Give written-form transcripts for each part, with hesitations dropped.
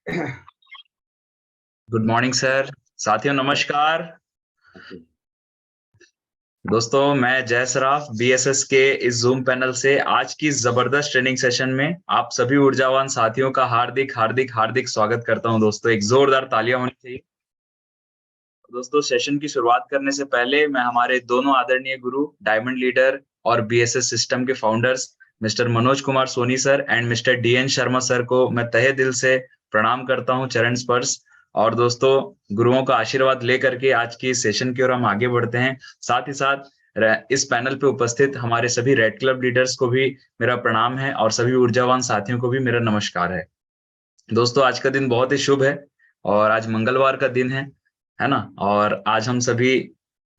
Good morning sir. साथियों नमस्कार। दोस्तों मैं जय सराफ बीएसएस के इस जूम पैनल से आज की जबरदस्त ट्रेनिंग सेशन में आप सभी ऊर्जावान साथियों का हार्दिक हार्दिक हार्दिक स्वागत करता हूं। दोस्तों एक जोरदार तालियां होनी चाहिए। दोस्तों सेशन की शुरुआत करने से पहले मैं हमारे दोनों आदरणीय गुरु डायमंड लीडर और बीएसएस सिस्टम के founders mister Manoj Kumar Soni sir and mister DN Sharma sir को मैं तहे दिल से प्रणाम करता हूं, चरण स्पर्श। और दोस्तों गुरुओं का आशीर्वाद लेकर के आज की सेशन की ओर हम आगे बढ़ते हैं। साथ ही साथ इस पैनल पे उपस्थित हमारे सभी रेड क्लब लीडर्स को भी मेरा प्रणाम है और सभी ऊर्जावान साथियों को भी मेरा नमस्कार है। दोस्तों आज का दिन बहुत ही शुभ है और आज मंगलवार का दिन है ना। और आज हम सभी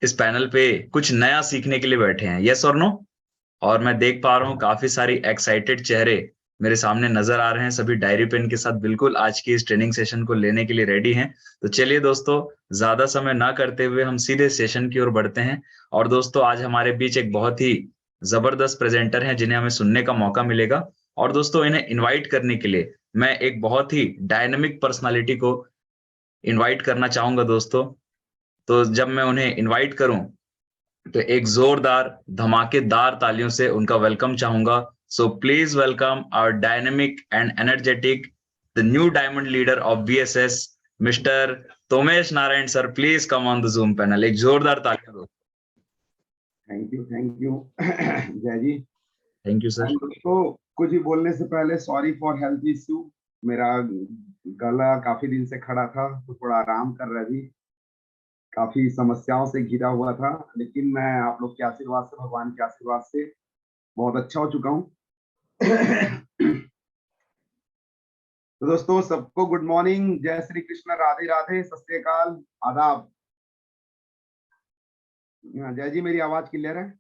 इस पैनल पे कुछ नया सीखने के लिए बैठे हैं, यस और नो। और मैं देख पा रहा हूँ काफी सारी एक्साइटेड चेहरे मेरे सामने नजर आ रहे हैं। सभी डायरी पेन के साथ बिल्कुल आज की इस ट्रेनिंग सेशन को लेने के लिए रेडी हैं। तो चलिए दोस्तों ज्यादा समय ना करते हुए हम सीधे सेशन की ओर बढ़ते हैं। और दोस्तों आज हमारे बीच एक बहुत ही जबरदस्त प्रेजेंटर हैं जिन्हें हमें सुनने का मौका मिलेगा। और दोस्तों इन्हें इनवाइट करने के लिए मैं एक बहुत ही डायनामिक पर्सनालिटी को इनवाइट करना चाहूंगा दोस्तों। तो जब मैं उन्हें इनवाइट करूं तो एक जोरदार धमाकेदार तालियों से उनका वेलकम चाहूंगा। So please welcome our dynamic and energetic the new diamond leader of BSS mister Tomesh Narayan sir. Please come on the zoom panel. एक जोरदार तालियां दो। थैंक यू जय जी। Thank you sir. तो कुछ ही बोलने से पहले सॉरी फॉर हेल्थ इश्यू। मेरा गला काफी दिन से खड़ा था तो थोड़ा आराम कर रहा थी, काफी समस्याओं से घिरा हुआ था, लेकिन मैं आप लोग के आशीर्वाद से, भगवान के आशीर्वाद से बहुत अच्छा हो चुका हूँ। तो दोस्तों सबको गुड मॉर्निंग, जय श्री कृष्ण, राधे राधे, सत श्री अकाल, आदाब। जय जी, मेरी आवाज क्लियर है?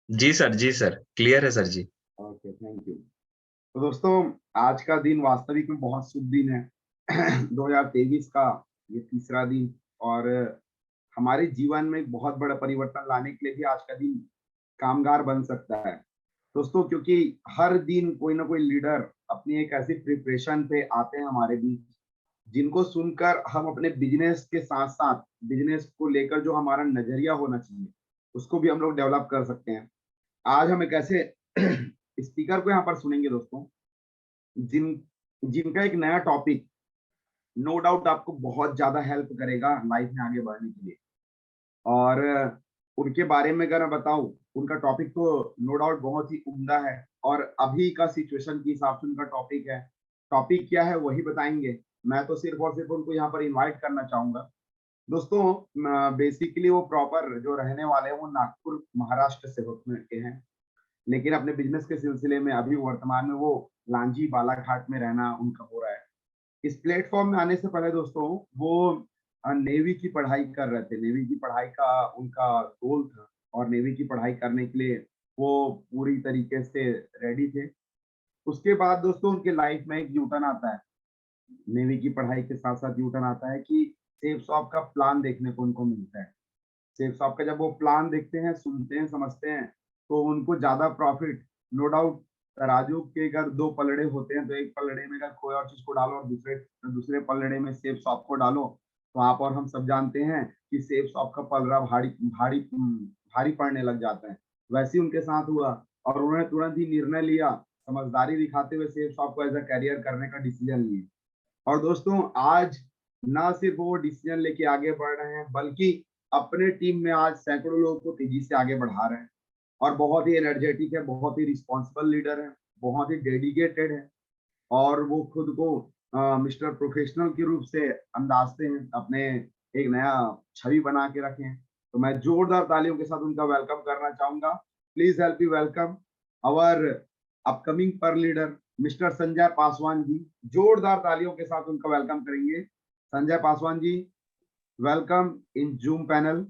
जी सर क्लियर है सर जी। Okay, thank you. तो दोस्तों आज का दिन वास्तविक में बहुत शुभ दिन है। 2023 का ये तीसरा दिन, और हमारे जीवन में बहुत बड़ा परिवर्तन लाने के लिए भी आज का दिन कामगार बन सकता है दोस्तों, क्योंकि हर दिन कोई ना कोई लीडर अपनी एक ऐसी प्रिपरेशन पे आते हैं हमारे बीच जिनको सुनकर हम अपने बिजनेस के साथ साथ बिजनेस को लेकर जो हमारा नजरिया होना चाहिए उसको भी हम लोग डेवलप कर सकते हैं। आज हम एक ऐसे स्पीकर को यहाँ पर सुनेंगे दोस्तों जिन जिनका एक नया टॉपिक नो डाउट आपको बहुत ज्यादा हेल्प करेगा लाइफ में आगे बढ़ने के लिए। और उनके बारे में अगर मैं बताऊं, उनका टॉपिक तो नो डाउट बहुत ही उम्दा है और अभी का सिचुएशन के हिसाब से उनका टॉपिक है। टॉपिक क्या है वही बताएंगे। मैं तो सिर्फ और सिर्फ उनको यहाँ पर इनवाइट करना चाहूंगा। दोस्तों बेसिकली वो प्रॉपर जो रहने वाले हैं वो नागपुर महाराष्ट्र से होते के हैं, लेकिन अपने बिजनेस के सिलसिले में अभी वर्तमान में वो लांजी बालाघाट में रहना उनका हो रहा है। इस प्लेटफॉर्म में आने से पहले दोस्तों वो नेवी की पढ़ाई कर रहे थे। नेवी की पढ़ाई का उनका गोल था और नेवी की पढ़ाई करने के लिए वो पूरी तरीके से रेडी थे। उसके बाद दोस्तों उनके लाइफ में एक यूटर्न आता है। नेवी की पढ़ाई के साथ साथ यूटर्न आता है कि सेफ शॉप का प्लान देखने को उनको मिलता है। सेफ शॉप का जब वो प्लान देखते हैं, सुनते हैं, समझते हैं, तो उनको ज्यादा प्रॉफिट नो डाउट। तराजू के अगर दो पलड़े होते हैं तो एक पलड़े में अगर कोई और चीज को डालो और दूसरे दूसरे पलड़े में सेफ शॉप को डालो, तो आप और हम सब जानते हैं कि सेफ शॉप का पलड़ा भारी भारी भारी पड़ने लग जाता है। वैसे ही उनके साथ हुआ और उन्होंने तुरंत ही निर्णय लिया, समझदारी दिखाते हुए सेफ शॉप को एज अ कैरियर करने का डिसीजन लिए। और दोस्तों आज ना सिर्फ वो डिसीजन लेके आगे बढ़ रहे हैं, बल्कि अपने टीम में आज सैकड़ों लोगों को तेजी से आगे बढ़ा रहे हैं और बहुत ही एनर्जेटिक है, बहुत ही रिस्पॉन्सिबल लीडर है, बहुत ही डेडिकेटेड है। और वो खुद को मिस्टर प्रोफेशनल के रूप से अंदाजते हैं, अपने एक नया छवि बना के रखे हैं। तो मैं जोरदार तालियों के साथ उनका वेलकम करना चाहूंगा। Please help me welcome our upcoming पर लीडर मिस्टर संजय पासवान जी। जोरदार तालियों के साथ उनका वेलकम करेंगे। Sanjay Paswan ji, welcome in Zoom panel.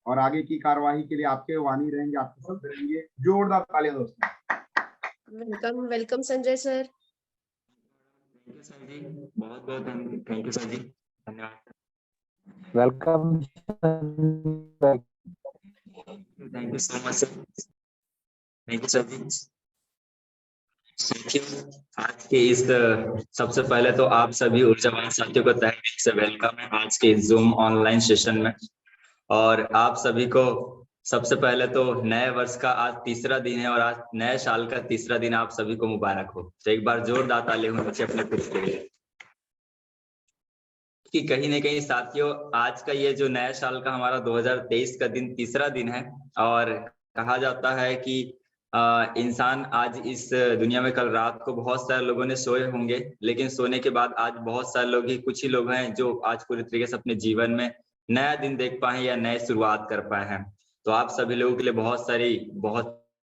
और आगे की कार्यवाही के लिए आपके वाणी रहेंगे, आपके शब्द रहेंगे। जोरदार तालियां दोस्तों। Welcome welcome Sanjay sir. Thank you sir ji, बहुत बहुत थैंक यू सर जी, धन्यवाद। Welcome, thank you so much sir. Thank you sir ji. साथियों, आज के इस सबसे पहले तो आप सभी ऊर्जावान साथियों को तहे दिल से वेलकम है आज के जूम ऑनलाइन सेशन में। और आप सभी को सबसे पहले तो नए वर्ष का आज तीसरा दिन है और आज नए साल का तीसरा दिन आप सभी को मुबारक हो। तो एक बार जोरदार ताली होनी चाहिए अपने खुद के लिए कि कहीं ना कहीं साथियों आज का ये जो नए साल का हमारा 2023 का दिन तीसरा दिन है। और कहा जाता है कि इंसान आज इस दुनिया में कल रात को बहुत सारे लोगों ने सोए होंगे, लेकिन सोने के बाद आज बहुत सारे लोग ही कुछ ही लोग हैं जो आज पूरी तरीके से अपने जीवन में नया दिन देख पाए या नए शुरुआत कर पाए हैं। तो आप सभी लोगों के लिए बहुत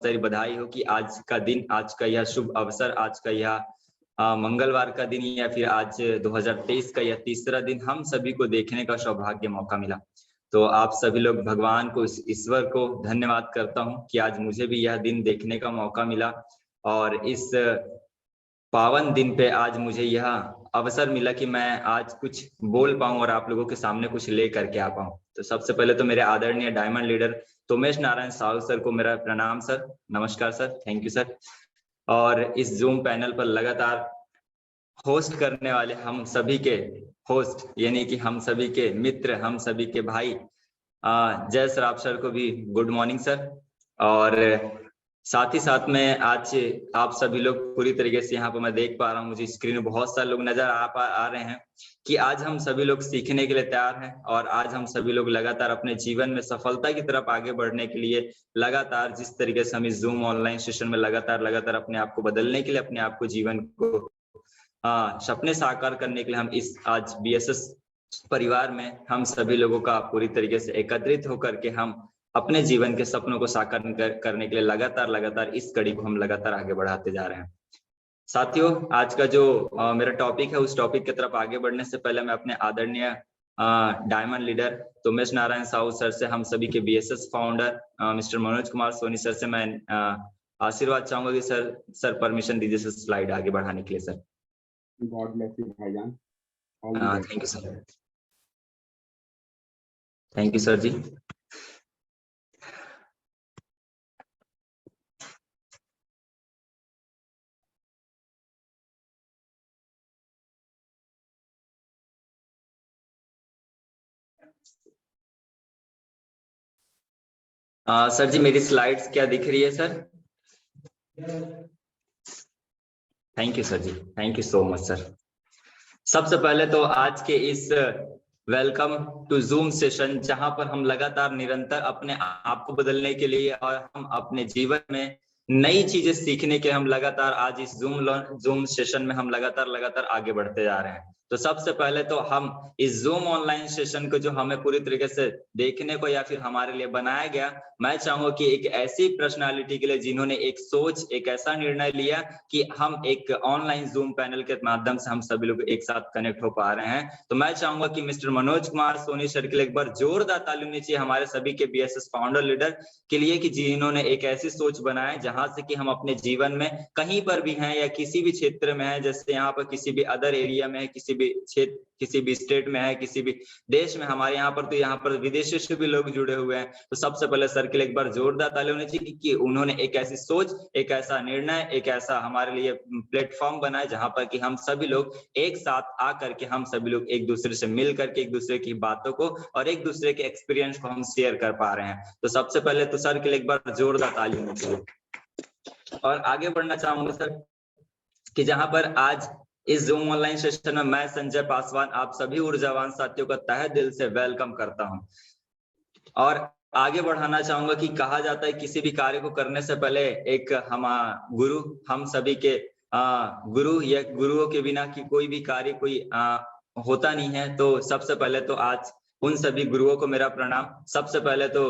सारी बधाई हो कि आज का दिन, आज का यह शुभ अवसर, आज का यह मंगलवार का दिन या फिर आज 2023 का यह तीसरा दिन हम सभी को देखने का सौभाग्य मौका मिला। तो आप सभी लोग भगवान को, ईश्वर को धन्यवाद करता हूं कि आज मुझे भी यह दिन देखने का मौका मिला और इस पावन दिन पे आज मुझे यह अवसर मिला कि मैं आज कुछ बोल पाऊं और आप लोगों के सामने कुछ ले करके आ पाऊं। तो सबसे पहले तो मेरे आदरणीय diamond leader Tomesh Narayan Sahu sir को मेरा प्रणाम सर, नमस्कार सर, थैंक यू सर। और इस जूम पैनल पर लगातार होस्ट करने वाले हम सभी के होस्ट यानी कि हम सभी के मित्र, हम सभी के भाई जय श्राप सर को भी गुड मॉर्निंग सर। और साथ ही साथ में आज आप सभी लोग पूरी तरीके से यहाँ पर मैं देख पा रहा हूँ, मुझे स्क्रीन में बहुत सारे लोग नजर आ रहे हैं कि आज हम सभी लोग सीखने के लिए तैयार हैं और आज हम सभी लोग लगातार अपने जीवन में सफलता की तरफ आगे बढ़ने के लिए लगातार जिस तरीके से हम इस जूम ऑनलाइन सेशन में लगातार अपने आप को बदलने के लिए, अपने आप को जीवन को सपने साकार करने के लिए हम इस आज बीएसएस परिवार में हम सभी लोगों का पूरी तरीके से एकत्रित होकर के हम अपने जीवन के सपनों को साकार करने के लिए लगातार इस कड़ी को हम लगातार आगे बढ़ाते जा रहे हैं। साथियों, आज का जो मेरा टॉपिक है उस टॉपिक की तरफ आगे बढ़ने से पहले मैं अपने आदरणीय diamond leader Tomesh Narayan Sahu sir से, हम सभी के BSS founder mister Manoj Kumar Soni sir से मैं आशीर्वाद चाहूंगा कि सर परमिशन दीजिए सर स्लाइड आगे बढ़ाने के लिए सर। गॉड ब्लेस यू भाईजान। Thank you sir, thank you sir ji. Sir ji मेरी स्लाइड्स क्या दिख रही है sir? Thank you sir ji, thank you so much sir. सबसे पहले तो आज के इस वेलकम टू जूम सेशन जहां पर हम लगातार निरंतर अपने आप को बदलने के लिए और हम अपने जीवन में नई चीजें सीखने के हम लगातार आज इस जूम सेशन में हम लगातार आगे बढ़ते जा रहे हैं। तो सबसे पहले तो हम इस जूम ऑनलाइन सेशन को जो हमें पूरी तरीके से देखने को या फिर हमारे लिए बनाया गया, मैं चाहूंगा कि एक ऐसी पर्सनालिटी के लिए जिन्होंने एक सोच, एक ऐसा निर्णय लिया कि हम एक ऑनलाइन जूम पैनल के माध्यम से हम सभी लोग एक साथ कनेक्ट हो पा रहे हैं। तो मैं चाहूंगा कि मिस्टर मनोज कुमार सोनी सर के लिए एक बार जोरदार ताली होनी चाहिए हमारे सभी के बीएसएस फाउंडर लीडर के लिए कि जिन्होंने एक ऐसी सोच बनाए जहां से कि हम अपने जीवन में कहीं पर भी हैं या किसी भी क्षेत्र में है, जैसे यहाँ पर किसी भी अदर एरिया में है, किसी भी क्षेत्र, किसी भी स्टेट में है, किसी भी देश में, हमारे यहाँ पर तो यहाँ पर विदेशों से भी लोग जुड़े हुए हैं। तो सबसे पहले सर के लिए एक बार जोरदार ताली होनी चाहिए कि उन्होंने एक ऐसी सोच, एक ऐसा निर्णय, एक ऐसा हमारे लिए प्लेटफॉर्म बनाया जहां पर कि हम सभी लोग एक साथ आकर के हम सभी लोग एक दूसरे से मिल करके एक दूसरे की बातों को और एक दूसरे के एक्सपीरियंस को हम शेयर कर पा रहे हैं। तो सबसे पहले तो सर के लिए एक बार जोरदार ताली होनी चाहिए। और आगे बढ़ना चाहूंगा सर कि जहां पर आज इस जूम ऑनलाइन सेशन में मैं संजय पासवान आप सभी ऊर्जावान साथियों का तहे दिल से वेलकम करता हूं और आगे बढ़ाना चाहूंगा कि कहा जाता है किसी भी कार्य को करने से पहले एक गुरु, हम सभी के गुरु या गुरुओं के बिना कि कोई भी कार्य कोई होता नहीं है। तो सबसे पहले तो आज उन सभी गुरुओं को मेरा प्रणाम। सबसे पहले तो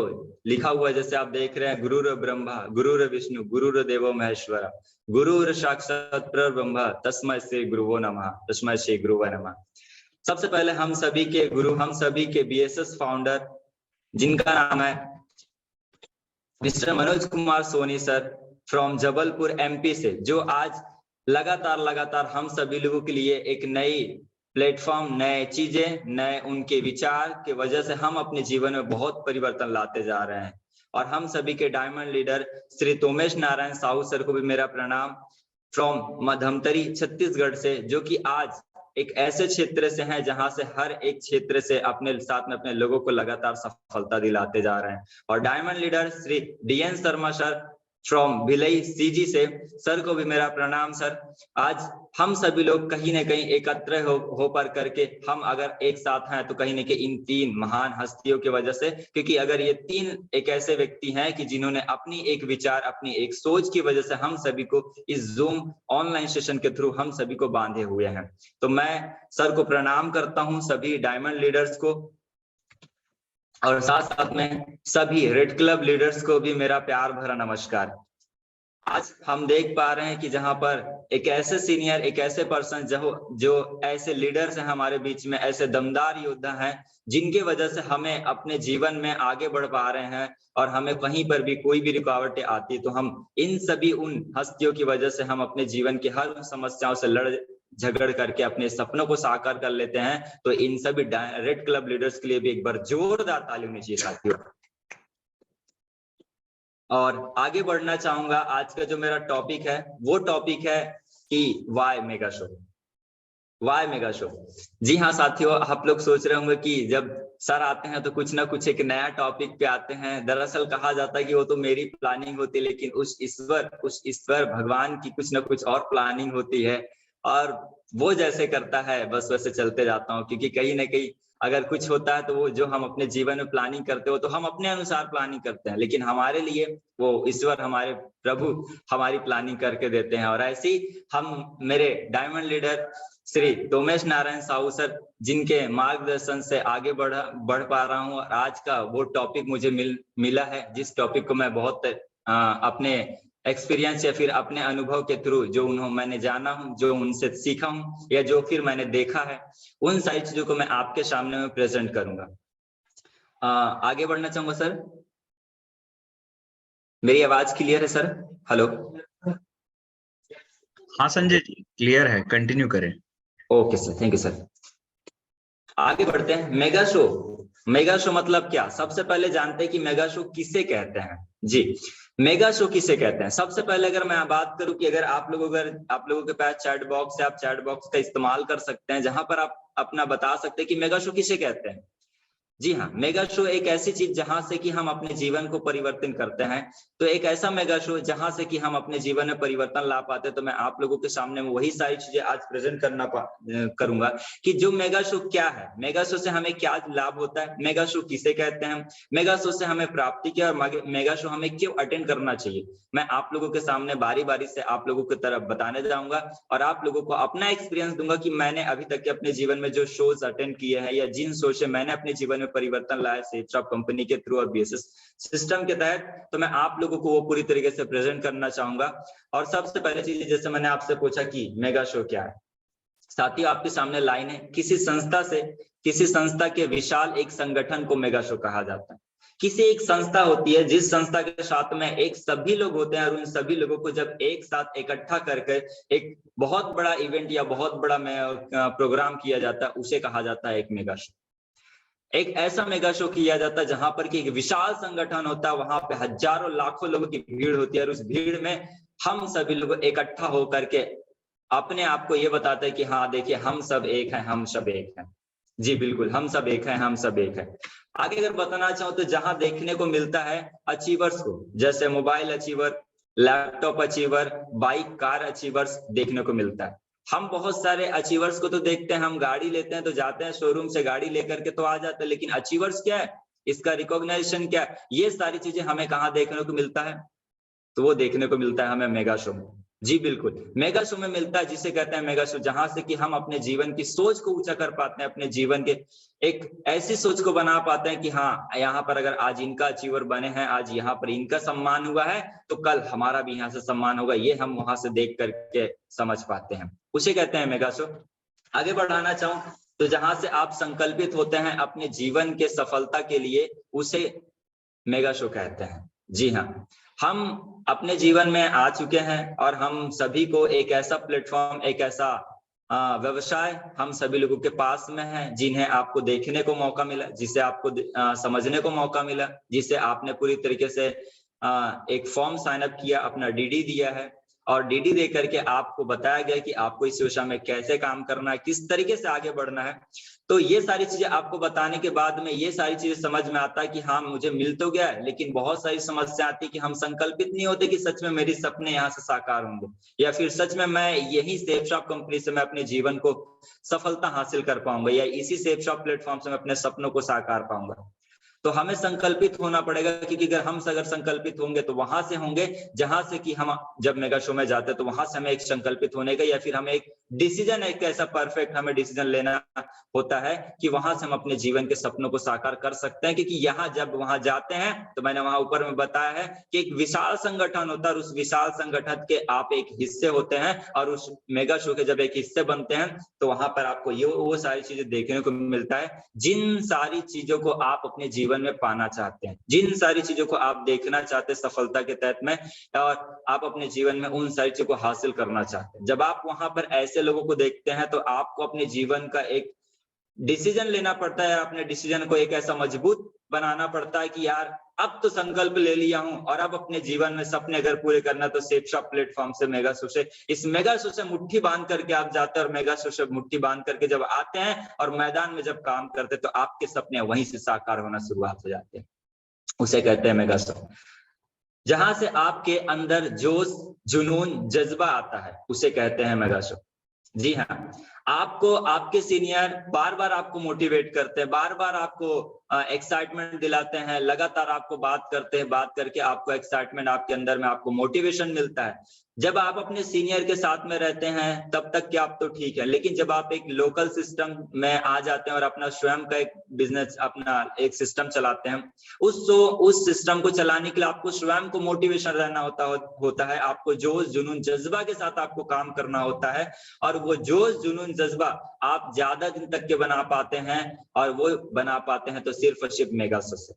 लिखा हुआ है जैसे आप देख रहे हैं, गुरुर ब्रह्मा गुरुर विष्णु गुरुर देवो महेश्वरा गुरुर साक्षात परब्रह्म तस्मै श्री गुरुवो नमः, तस्मै श्री गुरुवो नमः। सबसे पहले हम सभी के गुरु, हम सभी के बीएसएस फाउंडर जिनका नाम है mister Manoj Kumar Soni sir from Jabalpur MP से, जो आज लगातार हम सभी लोगों के लिए एक नई प्लेटफॉर्म, नए चीजें, नए उनके विचार के वजह से हम अपने जीवन में बहुत परिवर्तन लाते जा रहे हैं। और हम सभी के diamond leader Shri Tomesh Narayan Sahu sir को भी मेरा प्रणाम फ्रॉम मधमतरी छत्तीसगढ़ से, जो कि आज एक ऐसे क्षेत्र से हैं जहां से हर एक क्षेत्र से अपने साथ में अपने लोगों को लगातार सफलता दिलाते जा रहे हैं। और diamond leader Shri DN Sharma sir from Bhilai CG से, सर को भी मेरा प्रणाम सर। आज हम सभी लोग कहीं ना कहीं एकत्र हो पर करके हम अगर एक साथ हैं तो कहीं ना कहीं इन 3 महान हस्तियों की वजह से, क्योंकि अगर ये 3 एक ऐसे व्यक्ति हैं कि जिन्होंने अपनी एक विचार, अपनी एक सोच की वजह से हम सभी को इस जूम ऑनलाइन सेशन के थ्रू हम सभी को बांधे हुए हैं। तो मैं सर को प्रणाम करता हूं, सभी डायमंड लीडर्स को, और साथ साथ में सभी रेड क्लब लीडर्स को भी मेरा प्यार भरा नमस्कार। आज हम देख पा रहे हैं कि जहां पर एक ऐसे सीनियर, एक ऐसे पर्सन जो ऐसे लीडर्स हैं हमारे बीच में, ऐसे दमदार योद्धा हैं जिनके वजह से हमें अपने जीवन में आगे बढ़ पा रहे हैं, और हमें कहीं पर भी कोई भी रुकावटें आती तो हम इन सभी उन हस्तियों की वजह से हम अपने जीवन की हर समस्याओं से लड़ झगड़ करके अपने सपनों को साकार कर लेते हैं। तो इन सभी रेड क्लब लीडर्स के लिए भी एक बार जोरदार ताली होनी चाहिए साथियों। और आगे बढ़ना चाहूंगा। आज का जो मेरा टॉपिक है वो टॉपिक है कि why mega show. Why mega show, जी हाँ साथियों, आप लोग सोच रहे होंगे कि जब सर आते हैं तो कुछ ना कुछ एक नया टॉपिक पे आते हैं। दरअसल कहा जाता है कि वो तो मेरी प्लानिंग होती है, लेकिन उस ईश्वर भगवान की कुछ ना कुछ और प्लानिंग होती है, और वो जैसे करता है बस वैसे चलते जाता हूँ। क्योंकि कहीं ना कहीं अगर कुछ होता है तो वो जो हम अपने जीवन में प्लानिंग करते हो तो हम अपने अनुसार प्लानिंग करते हैं, लेकिन हमारे लिए वो ईश्वर, हमारे प्रभु हमारी प्लानिंग करके देते हैं। और ऐसे ही हम मेरे diamond leader Shri Tomesh Narayan Sahu sir, जिनके मार्गदर्शन से आगे बढ़ पा रहा हूँ। और आज का वो टॉपिक मुझे मिला है, जिस टॉपिक को मैं बहुत अपने एक्सपीरियंस या फिर अपने अनुभव के थ्रू जो मैंने जाना हूं, जो उनसे सीखा हूं, या जो फिर मैंने देखा है, उन सारी चीजों को मैं आपके सामने में प्रेजेंट करूंगा। आगे बढ़ना चाहूंगा सर। मेरी आवाज क्लियर है सर? हेलो। हाँ संजय जी, क्लियर है, कंटिन्यू करें। Okay sir, thank you sir. आगे बढ़ते हैं। मेगा शो, मेगा शो मतलब क्या? सबसे पहले जानते हैं कि मेगा शो किसे कहते हैं। जी, मेगा शो किसे कहते हैं? सबसे पहले अगर मैं बात करूं कि अगर आप लोगों के पास चैट बॉक्स है, आप चैट बॉक्स का इस्तेमाल कर सकते हैं, जहां पर आप अपना बता सकते हैं कि मेगा शो किसे कहते हैं। जी हाँ, मेगा शो एक ऐसी चीज जहां से कि हम अपने जीवन को परिवर्तन करते हैं। तो एक ऐसा मेगा शो जहां से कि हम अपने जीवन में परिवर्तन ला पाते हैं। तो मैं आप लोगों के सामने वही सारी चीजें आज प्रेजेंट करूंगा कि जो मेगा शो क्या है, मेगा शो से हमें क्या लाभ होता है, मेगा शो किसे कहते हैं, मेगा शो से हमें प्राप्ति क्या, और मेगा शो हमें क्यों अटेंड करना चाहिए। मैं आप लोगों के सामने बारी बारी से आप लोगों की तरफ बताने जाऊंगा, और आप लोगों को अपना एक्सपीरियंस दूंगा कि मैंने अभी तक के अपने जीवन में जो शोज अटेंड किए हैं, या जिन शो से मैंने अपने जीवन परिवर्तन लाया सेफ्टॉप कंपनी के थ्रू और BSS सिस्टम के तहत, तो मैं आप लोगों को वो पूरी तरीके से प्रेजेंट करना चाहूंगा। और सबसे पहले चीज, जैसे मैंने आपसे पूछा कि मेगा शो क्या है, साथियों आपके सामने लाइन है, किसी संस्था के विशाल एक संगठन को मेगा शो कहा जाता है। किसी एक संस्था होती है, जिस संस्था के साथ में एक सभी लोग होते हैं, और उन सभी लोगों को जब एक साथ इकट्ठा करके एक बहुत बड़ा इवेंट या बहुत बड़ा प्रोग्राम किया जाता है, उसे कहा जाता है एक मेगा शो। एक ऐसा मेगा शो किया जाता है जहां पर कि एक विशाल संगठन होता है, वहां पे हजारों लाखों लोगों की भीड़ होती है, और उस भीड़ में हम सभी लोग इकट्ठा होकर के अपने आप को ये बताते हैं कि हाँ देखिए, हम सब एक हैं, हम सब एक हैं। जी बिल्कुल, हम सब एक हैं, हम सब एक हैं। आगे अगर बताना चाहूँ तो जहां देखने को मिलता है अचीवर्स को, जैसे mobile achiever, laptop achiever, bike car achievers देखने को मिलता है। हम बहुत सारे अचीवर्स को तो देखते हैं, हम गाड़ी लेते हैं तो जाते हैं शोरूम से गाड़ी लेकर के तो आ जाते हैं, लेकिन अचीवर्स क्या है, इसका रिकॉग्नाइजेशन क्या है, ये सारी चीजें हमें कहाँ देखने को मिलता है? तो वो देखने को मिलता है हमें मेगा शो में। जी बिल्कुल, मेगा शो में मिलता है, जिसे कहते हैं मेगा शो, जहां से कि हम अपने जीवन की सोच को ऊंचा कर पाते हैं, अपने जीवन के एक ऐसी सोच को बना पाते हैं कि हाँ, यहाँ पर अगर आज इनका अचीवर बने हैं, आज यहाँ पर इनका सम्मान हुआ है, तो कल हमारा भी यहाँ से सम्मान होगा, ये हम वहां से देख करके समझ पाते हैं, उसे कहते हैं मेगा शो। आगे बढ़ाना चाहूँ तो जहां से आप संकल्पित होते हैं अपने जीवन के सफलता के लिए, उसे मेगा शो कहते हैं। जी हाँ, हम अपने जीवन में आ चुके हैं, और हम सभी को एक ऐसा प्लेटफॉर्म, एक ऐसा व्यवसाय हम सभी लोगों के पास में है, जिन्हें आपको देखने को मौका मिला, जिसे आपको समझने को मौका मिला, जिसे आपने पूरी तरीके से एक फॉर्म साइन अप किया, अपना DD दिया है, और डीडी दे करके आपको बताया गया कि आपको इस दिशा में कैसे काम करना है, किस तरीके से आगे बढ़ना है। तो ये सारी चीजें आपको बताने के बाद में ये सारी चीजें समझ में आता है कि हाँ मुझे मिल तो गया है, लेकिन बहुत सारी समस्या आती है कि हम संकल्पित नहीं होते कि सच में मेरे सपने यहाँ से साकार होंगे, या फिर सच में मैं यही सेफ शॉप कंपनी से मैं अपने जीवन को सफलता हासिल कर पाऊंगा, या इसी सेफ शॉप प्लेटफॉर्म से मैं अपने सपनों को साकार पाऊंगा। तो हमें संकल्पित होना पड़ेगा, क्योंकि अगर संकल्पित होंगे तो वहां से होंगे जहां से कि हम जब मेगा शो में जाते हैं तो वहां से हमें एक संकल्पित होने का, या फिर हमें एक डिसीजन, एक ऐसा परफेक्ट हमें डिसीजन लेना होता है कि वहां से हम अपने जीवन के सपनों को साकार कर सकते हैं। क्योंकि यहाँ जब वहां जाते हैं तो मैंने वहां ऊपर में बताया है कि एक विशाल संगठन होता है, और उस विशाल संगठन के आप एक हिस्से होते हैं, और उस मेगा शो के जब एक हिस्से बनते हैं तो वहां पर आपको ये वो सारी चीजें देखने को मिलता है जिन सारी चीजों को आप अपने जीवन में पाना चाहते हैं, जिन सारी चीजों को आप देखना चाहते हैं सफलता के तहत में, और आप अपने जीवन में उन सारी चीजों को हासिल करना चाहते हैं। जब आप वहां पर ऐसे लोगों को देखते हैं तो आपको अपने जीवन का एक डिसीजन लेना पड़ता है, अपने डिसीजन को एक ऐसा मजबूत बनाना पड़ता है कि यार अब तो संकल्प ले लिया हूं, और अब अपने जीवन में सपने अगर पूरे करना तो सेफ शॉप प्लेटफॉर्म से मेगा शो से, इस मेगा शो से मुट्ठी बांध करके आप जाते हैं, और मेगा शो से मुट्ठी बांध करके जब आते हैं और मैदान में जब काम करते हैं तो आपके सपने वहीं से साकार होना शुरुआत हो जाते हैं। उसे कहते हैं मेगा शो। जहां से आपके अंदर जोश, जुनून, जज्बा आता है उसे कहते हैं मेगा शो। जी हाँ, आपको आपके सीनियर बार बार आपको मोटिवेट करते हैं, बार बार आपको एक्साइटमेंट दिलाते हैं, लगातार आपको बात करते हैं, बात करके आपको एक्साइटमेंट आपके अंदर में आपको मोटिवेशन मिलता है। जब आप अपने सीनियर के साथ में रहते हैं तब तक क्या आप तो ठीक है, लेकिन जब आप एक लोकल सिस्टम में आ जाते हैं और अपना स्वयं का एक बिजनेस, अपना एक सिस्टम चलाते हैं, उस सिस्टम को चलाने के लिए आपको स्वयं को मोटिवेशन रहना होता है, आपको जोश, जुनून, जज्बा के साथ आपको काम करना होता है, और वो जोश, जुनून, जज्बा आप ज्यादा दिन तक के बना पाते हैं, और वो बना पाते हैं तो सिर्फ और सिर्फ मेगा शो से।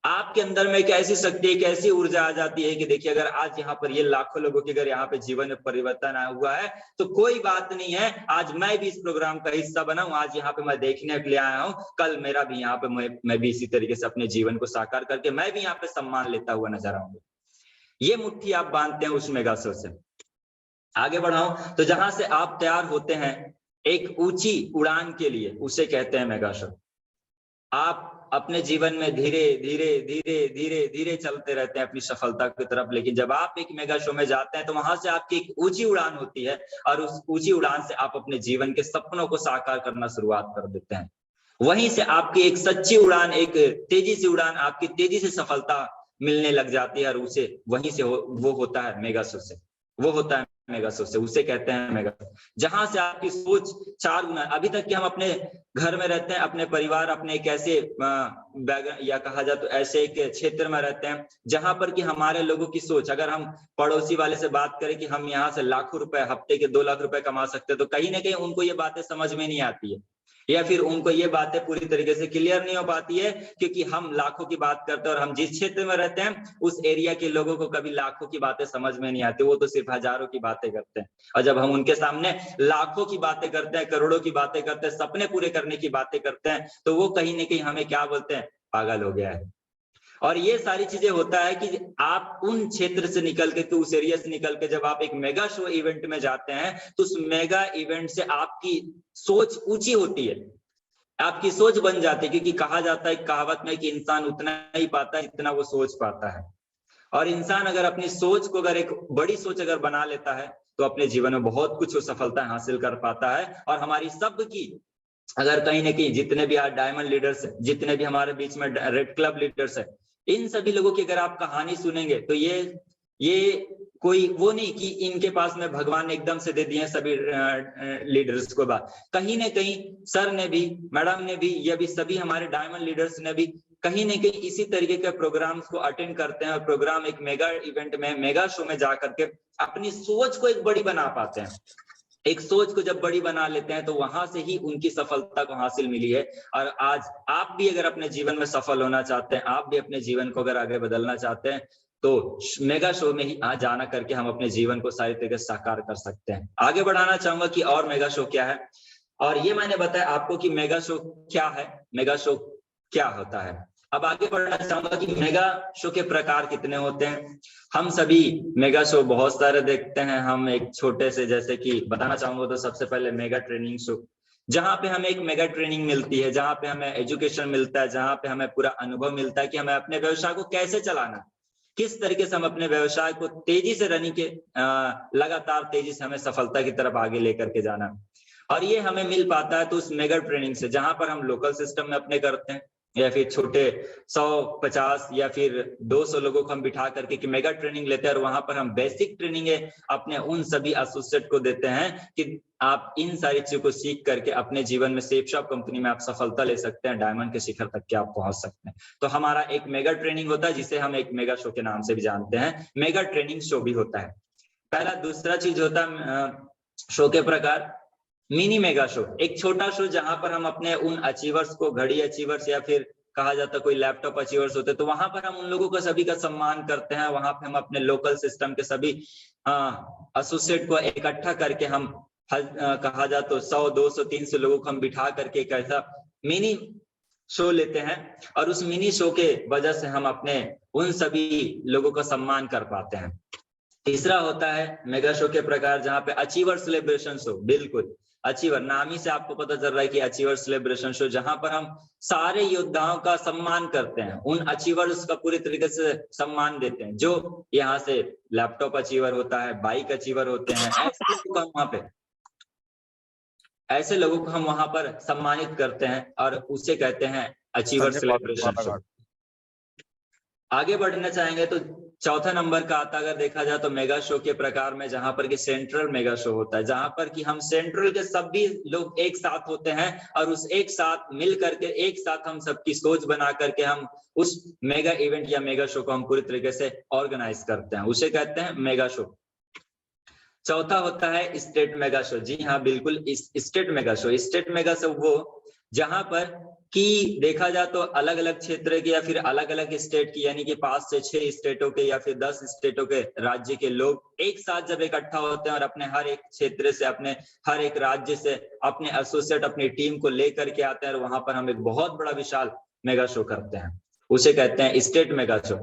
आपके अंदर में एक ऐसी शक्ति, एक ऐसी ऊर्जा आ जाती है कि देखिए अगर आज यहाँ पर ये लाखों लोगों के अगर यहाँ पे जीवन में परिवर्तन आया हुआ है तो कोई बात नहीं है, आज मैं भी इस प्रोग्राम का हिस्सा बना हूं, आज यहाँ पे मैं देखने के लिए आया हूँ, कल मेरा भी यहाँ पे मैं भी इसी तरीके से अपने जीवन को साकार करके मैं भी यहाँ पे सम्मान लेता हुआ नजर आऊंगा। ये मुट्ठी आप बांधते हैं उस मेगा शो से। आगे बढ़ाऊं तो जहां से आप तैयार होते हैं एक ऊंची उड़ान के लिए, उसे कहते हैं मेगा शो। आप अपने जीवन में धीरे धीरे धीरे धीरे धीरे चलते रहते हैं अपनी सफलता की तरफ, लेकिन जब आप एक मेगा शो में जाते हैं तो वहां से आपकी एक ऊंची उड़ान होती है, और उस ऊंची उड़ान से आप अपने जीवन के सपनों को साकार करना शुरुआत कर देते हैं। वहीं से आपकी एक सच्ची उड़ान, एक तेजी से उड़ान, आपकी तेजी से सफलता मिलने लग जाती है, और उसे वहीं से वो होता है मेगा शो से, वो होता है मेगा शो से, उसे कहते हैं मेगा शो। जहां से आपकी सोच 4 गुना, अभी तक कि हम अपने घर में रहते हैं, अपने परिवार, अपने एक ऐसे या कहा जाए तो ऐसे एक क्षेत्र में रहते हैं जहां पर कि हमारे लोगों की सोच, अगर हम पड़ोसी वाले से बात करें कि हम यहाँ से लाखों रुपए, हफ्ते के 2 लाख रुपए कमा सकते हैं, तो कहीं ना कहीं उनको ये बातें समझ में नहीं आती है, या फिर उनको ये बातें पूरी तरीके से क्लियर नहीं हो पाती है, क्योंकि हम लाखों की बात करते हैं और हम जिस क्षेत्र में रहते हैं उस एरिया के लोगों को कभी लाखों की बातें समझ में नहीं आती, वो तो सिर्फ हजारों की बातें करते हैं। और जब हम उनके सामने लाखों की बातें करते हैं, करोड़ों की बातें करते हैं, सपने पूरे करने की बातें करते हैं, तो वो कहीं ना कहीं हमें क्या बोलते हैं, पागल हो गया है। और ये सारी चीजें होता है कि आप उन क्षेत्र से निकल के, उस एरिया से निकल के जब आप एक मेगा शो इवेंट में जाते हैं तो उस मेगा इवेंट से आपकी सोच ऊंची होती है, आपकी सोच बन जाती है, क्योंकि कहा जाता है कहावत में कि इंसान उतना ही पाता है जितना वो सोच पाता है। और इंसान अगर अपनी सोच को, अगर एक बड़ी सोच अगर बना लेता है तो अपने जीवन में बहुत कुछ सफलता हासिल कर पाता है। और हमारी सबकी, अगर कहीं ना कहीं जितने भी आज डायमंड लीडर्स है, जितने भी हमारे बीच में रेड क्लब लीडर्स है, इन सभी लोगों की अगर आप कहानी सुनेंगे तो ये कोई वो नहीं कि इनके पास में भगवान ने एकदम से दे दिए सभी लीडर्स को बात। कहीं ना कहीं सर ने भी, मैडम ने भी, ये भी सभी हमारे डायमंड लीडर्स ने भी कहीं ना कहीं इसी तरीके के प्रोग्राम्स को अटेंड करते हैं, और प्रोग्राम एक मेगा इवेंट में, मेगा शो में जाकर के अपनी सोच को एक बड़ी बना पाते हैं। एक सोच को जब बड़ी बना लेते हैं तो वहां से ही उनकी सफलता को हासिल मिली है। और आज आप भी अगर अपने जीवन में सफल होना चाहते हैं, आप भी अपने जीवन को अगर आगे बदलना चाहते हैं, तो मेगा शो में ही आज जाना करके हम अपने जीवन को सारी तरीके से साकार कर सकते हैं। आगे बढ़ाना चाहूंगा कि और मेगा शो क्या है, और ये मैंने बताया आपको कि मेगा शो क्या है, मेगा शो क्या होता है। अब आगे बढ़ना चाहूंगा कि मेगा शो के प्रकार कितने होते हैं। हम सभी मेगा शो बहुत सारे देखते हैं। हम एक छोटे से, जैसे कि बताना चाहूंगा तो सबसे पहले मेगा ट्रेनिंग शो, जहां पे हमें एक मेगा ट्रेनिंग मिलती है, जहां पे हमें एजुकेशन मिलता है, जहां पे हमें पूरा अनुभव मिलता है कि हमें अपने व्यवसाय को कैसे चलाना, किस तरीके से हम अपने व्यवसाय को तेजी से रनिंग के लगातार तेजी से हमें सफलता की तरफ आगे लेकर के जाना। और ये हमें मिल पाता है तो उस मेगा ट्रेनिंग से, जहां पर हम लोकल सिस्टम में अपने करते हैं, या फिर छोटे 100-50 या फिर 200 लोगों को हम बिठा करके कि मेगा ट्रेनिंग लेते हैं, और वहां पर हम बेसिक ट्रेनिंग अपने उन सभी एसोसिएट को देते हैं कि आप इन सारी चीजों को सीख करके अपने जीवन में सेफ शॉप कंपनी में आप सफलता ले सकते हैं, डायमंड के शिखर तक के आप पहुंच सकते हैं। तो हमारा एक मेगा ट्रेनिंग होता है, जिसे हम एक मेगा शो के नाम से भी जानते हैं, मेगा ट्रेनिंग शो भी होता है पहला। दूसरा चीज होता है शो के प्रकार, मिनी मेगा शो, एक छोटा शो जहां पर हम अपने उन अचीवर्स को, घड़ी अचीवर्स या फिर कहा जाता है कोई लैपटॉप अचीवर्स होते हैं, तो वहां पर हम उन लोगों को सभी का सम्मान करते हैं। वहां पे हम अपने लोकल सिस्टम के सभी एसोसिएट को इकट्ठा करके हम कहा जाए तो 100, 200, 300 लोगों को हम बिठा करके एक ऐसा मिनी शो लेते हैं, और उस मिनी शो के वजह से हम अपने उन सभी लोगों का सम्मान कर पाते हैं। तीसरा होता है मेगा शो के प्रकार, जहां पे अचीवर सेलिब्रेशन शो, बिल्कुल अचीवर, नाम ही से आपको पता चल रहा है कि अचीवर सेलिब्रेशन शो, जहां पर हम सारे योद्धाओं का सम्मान करते हैं, उन अचीवर्स का पूरी तरीके से सम्मान देते हैं। जो यहाँ से लैपटॉप अचीवर होता है, बाइक अचीवर होते हैं, ऐसे लोगों को हम वहां पर सम्मानित करते हैं, और उसे कहते हैं अचीवर सेलिब्रेशन शो। आगे बढ़ना चाहेंगे तो चौथा नंबर का आता, अगर देखा जाए तो मेगा शो के प्रकार में, जहां पर कि सेंट्रल मेगा शो होता है, जहां पर कि हम सेंट्रल के सभी लोग एक साथ होते हैं, और उस एक साथ मिल करके, एक साथ हम सबकी सोच बना करके हम उस मेगा इवेंट या मेगा शो को हम पूरी तरीके से ऑर्गेनाइज करते हैं, उसे कहते हैं मेगा शो। चौथा होता है स्टेट मेगा शो। जी हाँ, बिल्कुल, state mega show. State mega show वो जहां पर कि देखा जाए तो अलग अलग क्षेत्र के या फिर अलग अलग स्टेट की, यानी कि 5 से 6 स्टेटों के या फिर 10 स्टेटों के राज्य के लोग एक साथ जब इकट्ठा होते हैं, और अपने हर एक क्षेत्र से, अपने हर एक राज्य से अपने एसोसिएट, अपनी टीम को लेकर के आते हैं, और वहां पर हम एक बहुत बड़ा विशाल मेगा शो करते हैं, उसे कहते हैं स्टेट मेगा शो।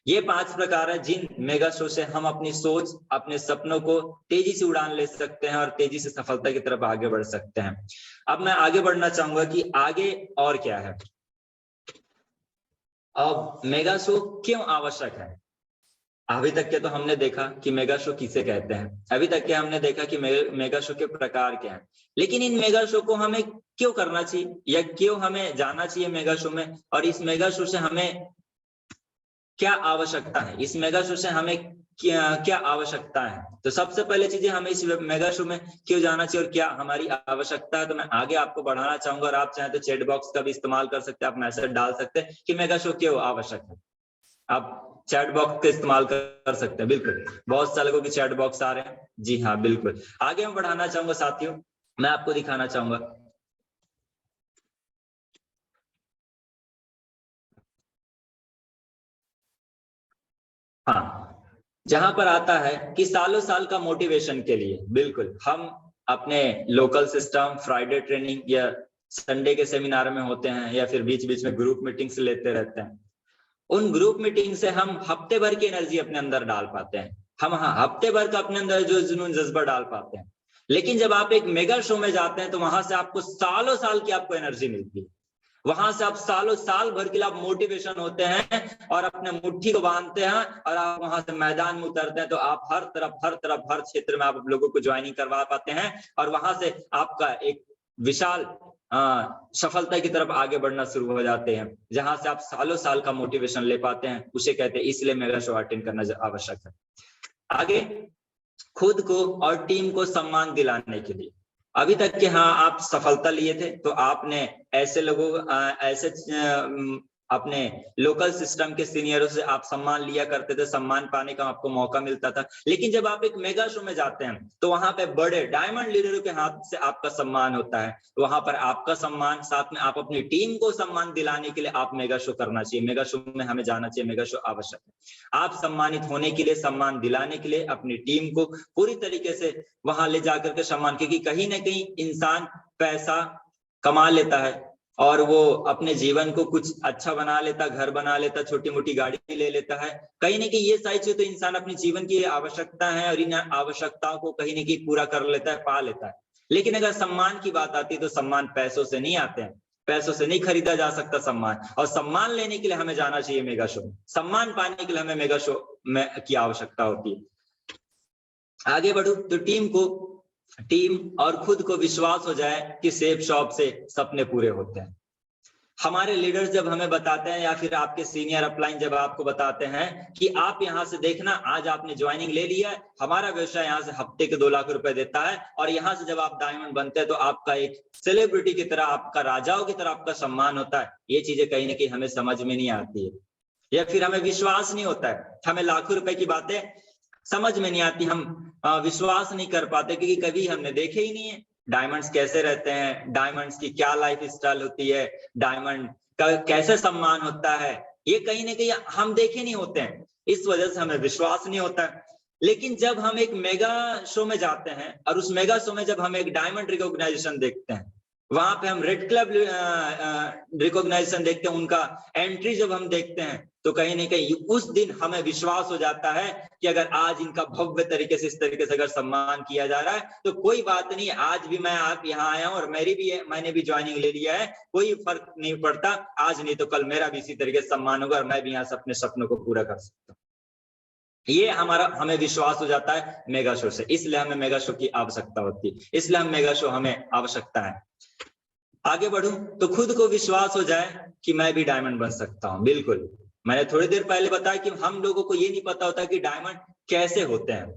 ये 5 प्रकार है जिन मेगा शो से हम अपनी सोच, अपने सपनों को तेजी से उड़ान ले सकते हैं, और तेजी से सफलता की तरफ आगे बढ़ सकते हैं। अब मैं आगे बढ़ना चाहूंगा कि आगे और क्या है। अब मेगा शो क्यों आवश्यक है। अभी तक के तो हमने देखा कि मेगा शो किसे कहते हैं, अभी तक के हमने देखा कि मेगा शो के प्रकार क्या हैं, लेकिन इन मेगा शो को हमें क्यों करना चाहिए, या क्यों हमें जाना चाहिए मेगा शो में, और इस मेगा शो से हमें क्या आवश्यकता है, इस मेगा शो से हमें क्या आवश्यकता है। तो सबसे पहले चीजें, हमें इस मेगा शो में क्यों जाना चाहिए और क्या हमारी आवश्यकता है, तो मैं आगे आपको बढ़ाना चाहूंगा, और आप चाहें तो चैट बॉक्स का भी इस्तेमाल कर सकते हैं, आप मैसेज डाल सकते हैं कि मेगा शो क्यों आवश्यक है। आप चैट बॉक्स का इस्तेमाल कर सकते हैं, बिल्कुल, बहुत सारे लोगों के चैट बॉक्स आ रहे हैं। जी हाँ, बिल्कुल, आगे मैं बढ़ाना चाहूंगा साथियों, मैं आपको दिखाना चाहूंगा। हाँ, जहां पर आता है कि सालों साल का मोटिवेशन के लिए, बिल्कुल, हम अपने लोकल सिस्टम, फ्राइडे ट्रेनिंग या संडे के सेमिनार में होते हैं, या फिर बीच बीच में ग्रुप मीटिंग्स लेते रहते हैं। उन ग्रुप मीटिंग से हम हफ्ते भर की एनर्जी अपने अंदर डाल पाते हैं, हम हफ्ते भर का अपने अंदर जो जुनून जज्बा डाल पाते हैं। लेकिन जब आप एक मेगा शो में जाते हैं तो वहां से आपको सालों साल की आपको एनर्जी मिलती है, वहां से आप सालों साल भर के लिए आप मोटिवेशन होते हैं, और अपने मुट्ठी को बांधते हैं, और आप वहां से मैदान में उतरते हैं, तो आप हर तरफ हर क्षेत्र में आप लोगों को ज्वाइनिंग करवा पाते हैं, और वहां से आपका एक विशाल सफलता की तरफ आगे बढ़ना शुरू हो जाते हैं, जहां से आप सालों साल का मोटिवेशन ले पाते हैं, उसे कहते हैं, इसलिए मेगा शो अटेंड करना आवश्यक है। आगे, खुद को और टीम को सम्मान दिलाने के लिए, अभी तक के हाँ आप सफलता लिए थे तो आपने ऐसे लोगों ऐसे अपने लोकल सिस्टम के सीनियरों से आप सम्मान लिया करते थे, सम्मान पाने का आपको मौका मिलता था। लेकिन जब आप एक मेगा शो में जाते हैं तो वहां पे बड़े डायमंड लीडरों के हाथ से आपका सम्मान होता है, वहां पर आपका सम्मान, साथ में आप अपनी टीम को सम्मान दिलाने के लिए आप मेगा शो करना चाहिए, मेगा शो में हमें जाना चाहिए, मेगा शो आवश्यक है। आप सम्मानित होने के लिए, सम्मान दिलाने के लिए अपनी टीम को पूरी तरीके से वहां ले जाकर के सम्मान, क्योंकि कहीं ना कहीं इंसान पैसा कमा लेता है, और वो अपने जीवन को कुछ अच्छा बना लेता, घर बना लेता, छोटी मोटी गाड़ी ले लेता है। कहीं ना कहीं ये सारी चीजें तो इंसान अपने जीवन की आवश्यकता है और इन आवश्यकताओं को कहीं ना कहीं पूरा कर लेता है, पा लेता है। लेकिन अगर सम्मान की बात आती है तो सम्मान पैसों से नहीं आते हैं, पैसों से नहीं खरीदा जा सकता सम्मान। और सम्मान लेने के लिए हमें जाना चाहिए मेगा शो में, सम्मान पाने के लिए हमें मेगा शो में की आवश्यकता होती है। आगे बढ़ू तो टीम और खुद को विश्वास हो जाए कि सेफ शॉप से सपने पूरे होते हैं। हमारे लीडर्स जब हमें बताते हैं या फिर आपके सीनियर अपलाइन जब आपको बताते हैं कि आप यहाँ से देखना, आज आपने ज्वाइनिंग ले लिया है, हमारा व्यवसाय यहाँ से हफ्ते के 2 लाख रुपए देता है और यहाँ से जब आप डायमंड बनते हैं तो आपका एक सेलिब्रिटी की तरह, आपका राजाओं की तरह आपका सम्मान होता है। ये चीजें कहीं ना कहीं हमें समझ में नहीं आती है या फिर हमें विश्वास नहीं होता है। हमें लाखों रुपए की बातें समझ में नहीं आती, हम विश्वास नहीं कर पाते क्योंकि कभी हमने देखे ही नहीं है डायमंड्स कैसे रहते हैं, डायमंड्स की क्या लाइफ स्टाइल होती है, डायमंड का कैसे सम्मान होता है, ये कहीं ना कहीं हम देखे नहीं होते हैं, इस वजह से हमें विश्वास नहीं होता है। लेकिन जब हम एक मेगा शो में जाते हैं और उस मेगा शो में जब हम एक डायमंड रिकॉग्नाइजेशन देखते हैं, वहां पे हम रेड क्लब रिकॉग्नाइजेशन देखते हैं, उनका एंट्री जब हम देखते हैं तो कहीं ना कहीं उस दिन हमें विश्वास हो जाता है कि अगर आज इनका भव्य तरीके से, इस तरीके से अगर सम्मान किया जा रहा है तो कोई बात नहीं, आज भी मैं आप यहाँ आया हूँ और मैंने भी ज्वाइनिंग ले लिया है, कोई फर्क नहीं पड़ता, आज नहीं तो कल मेरा भी इसी तरीके से सम्मान होगा और मैं भी यहाँ से अपने सपनों को पूरा कर सकता हूँ। ये हमें विश्वास हो जाता है मेगा शो से, इसलिए हमें मेगा शो की आवश्यकता होती है, इसलिए हम मेगा शो हमें आवश्यकता है। आगे बढ़ूं तो खुद को विश्वास हो जाए कि मैं भी डायमंड बन सकता हूं। बिल्कुल, मैंने थोड़ी देर पहले बताया कि हम लोगों को ये नहीं पता होता कि डायमंड कैसे होते हैं।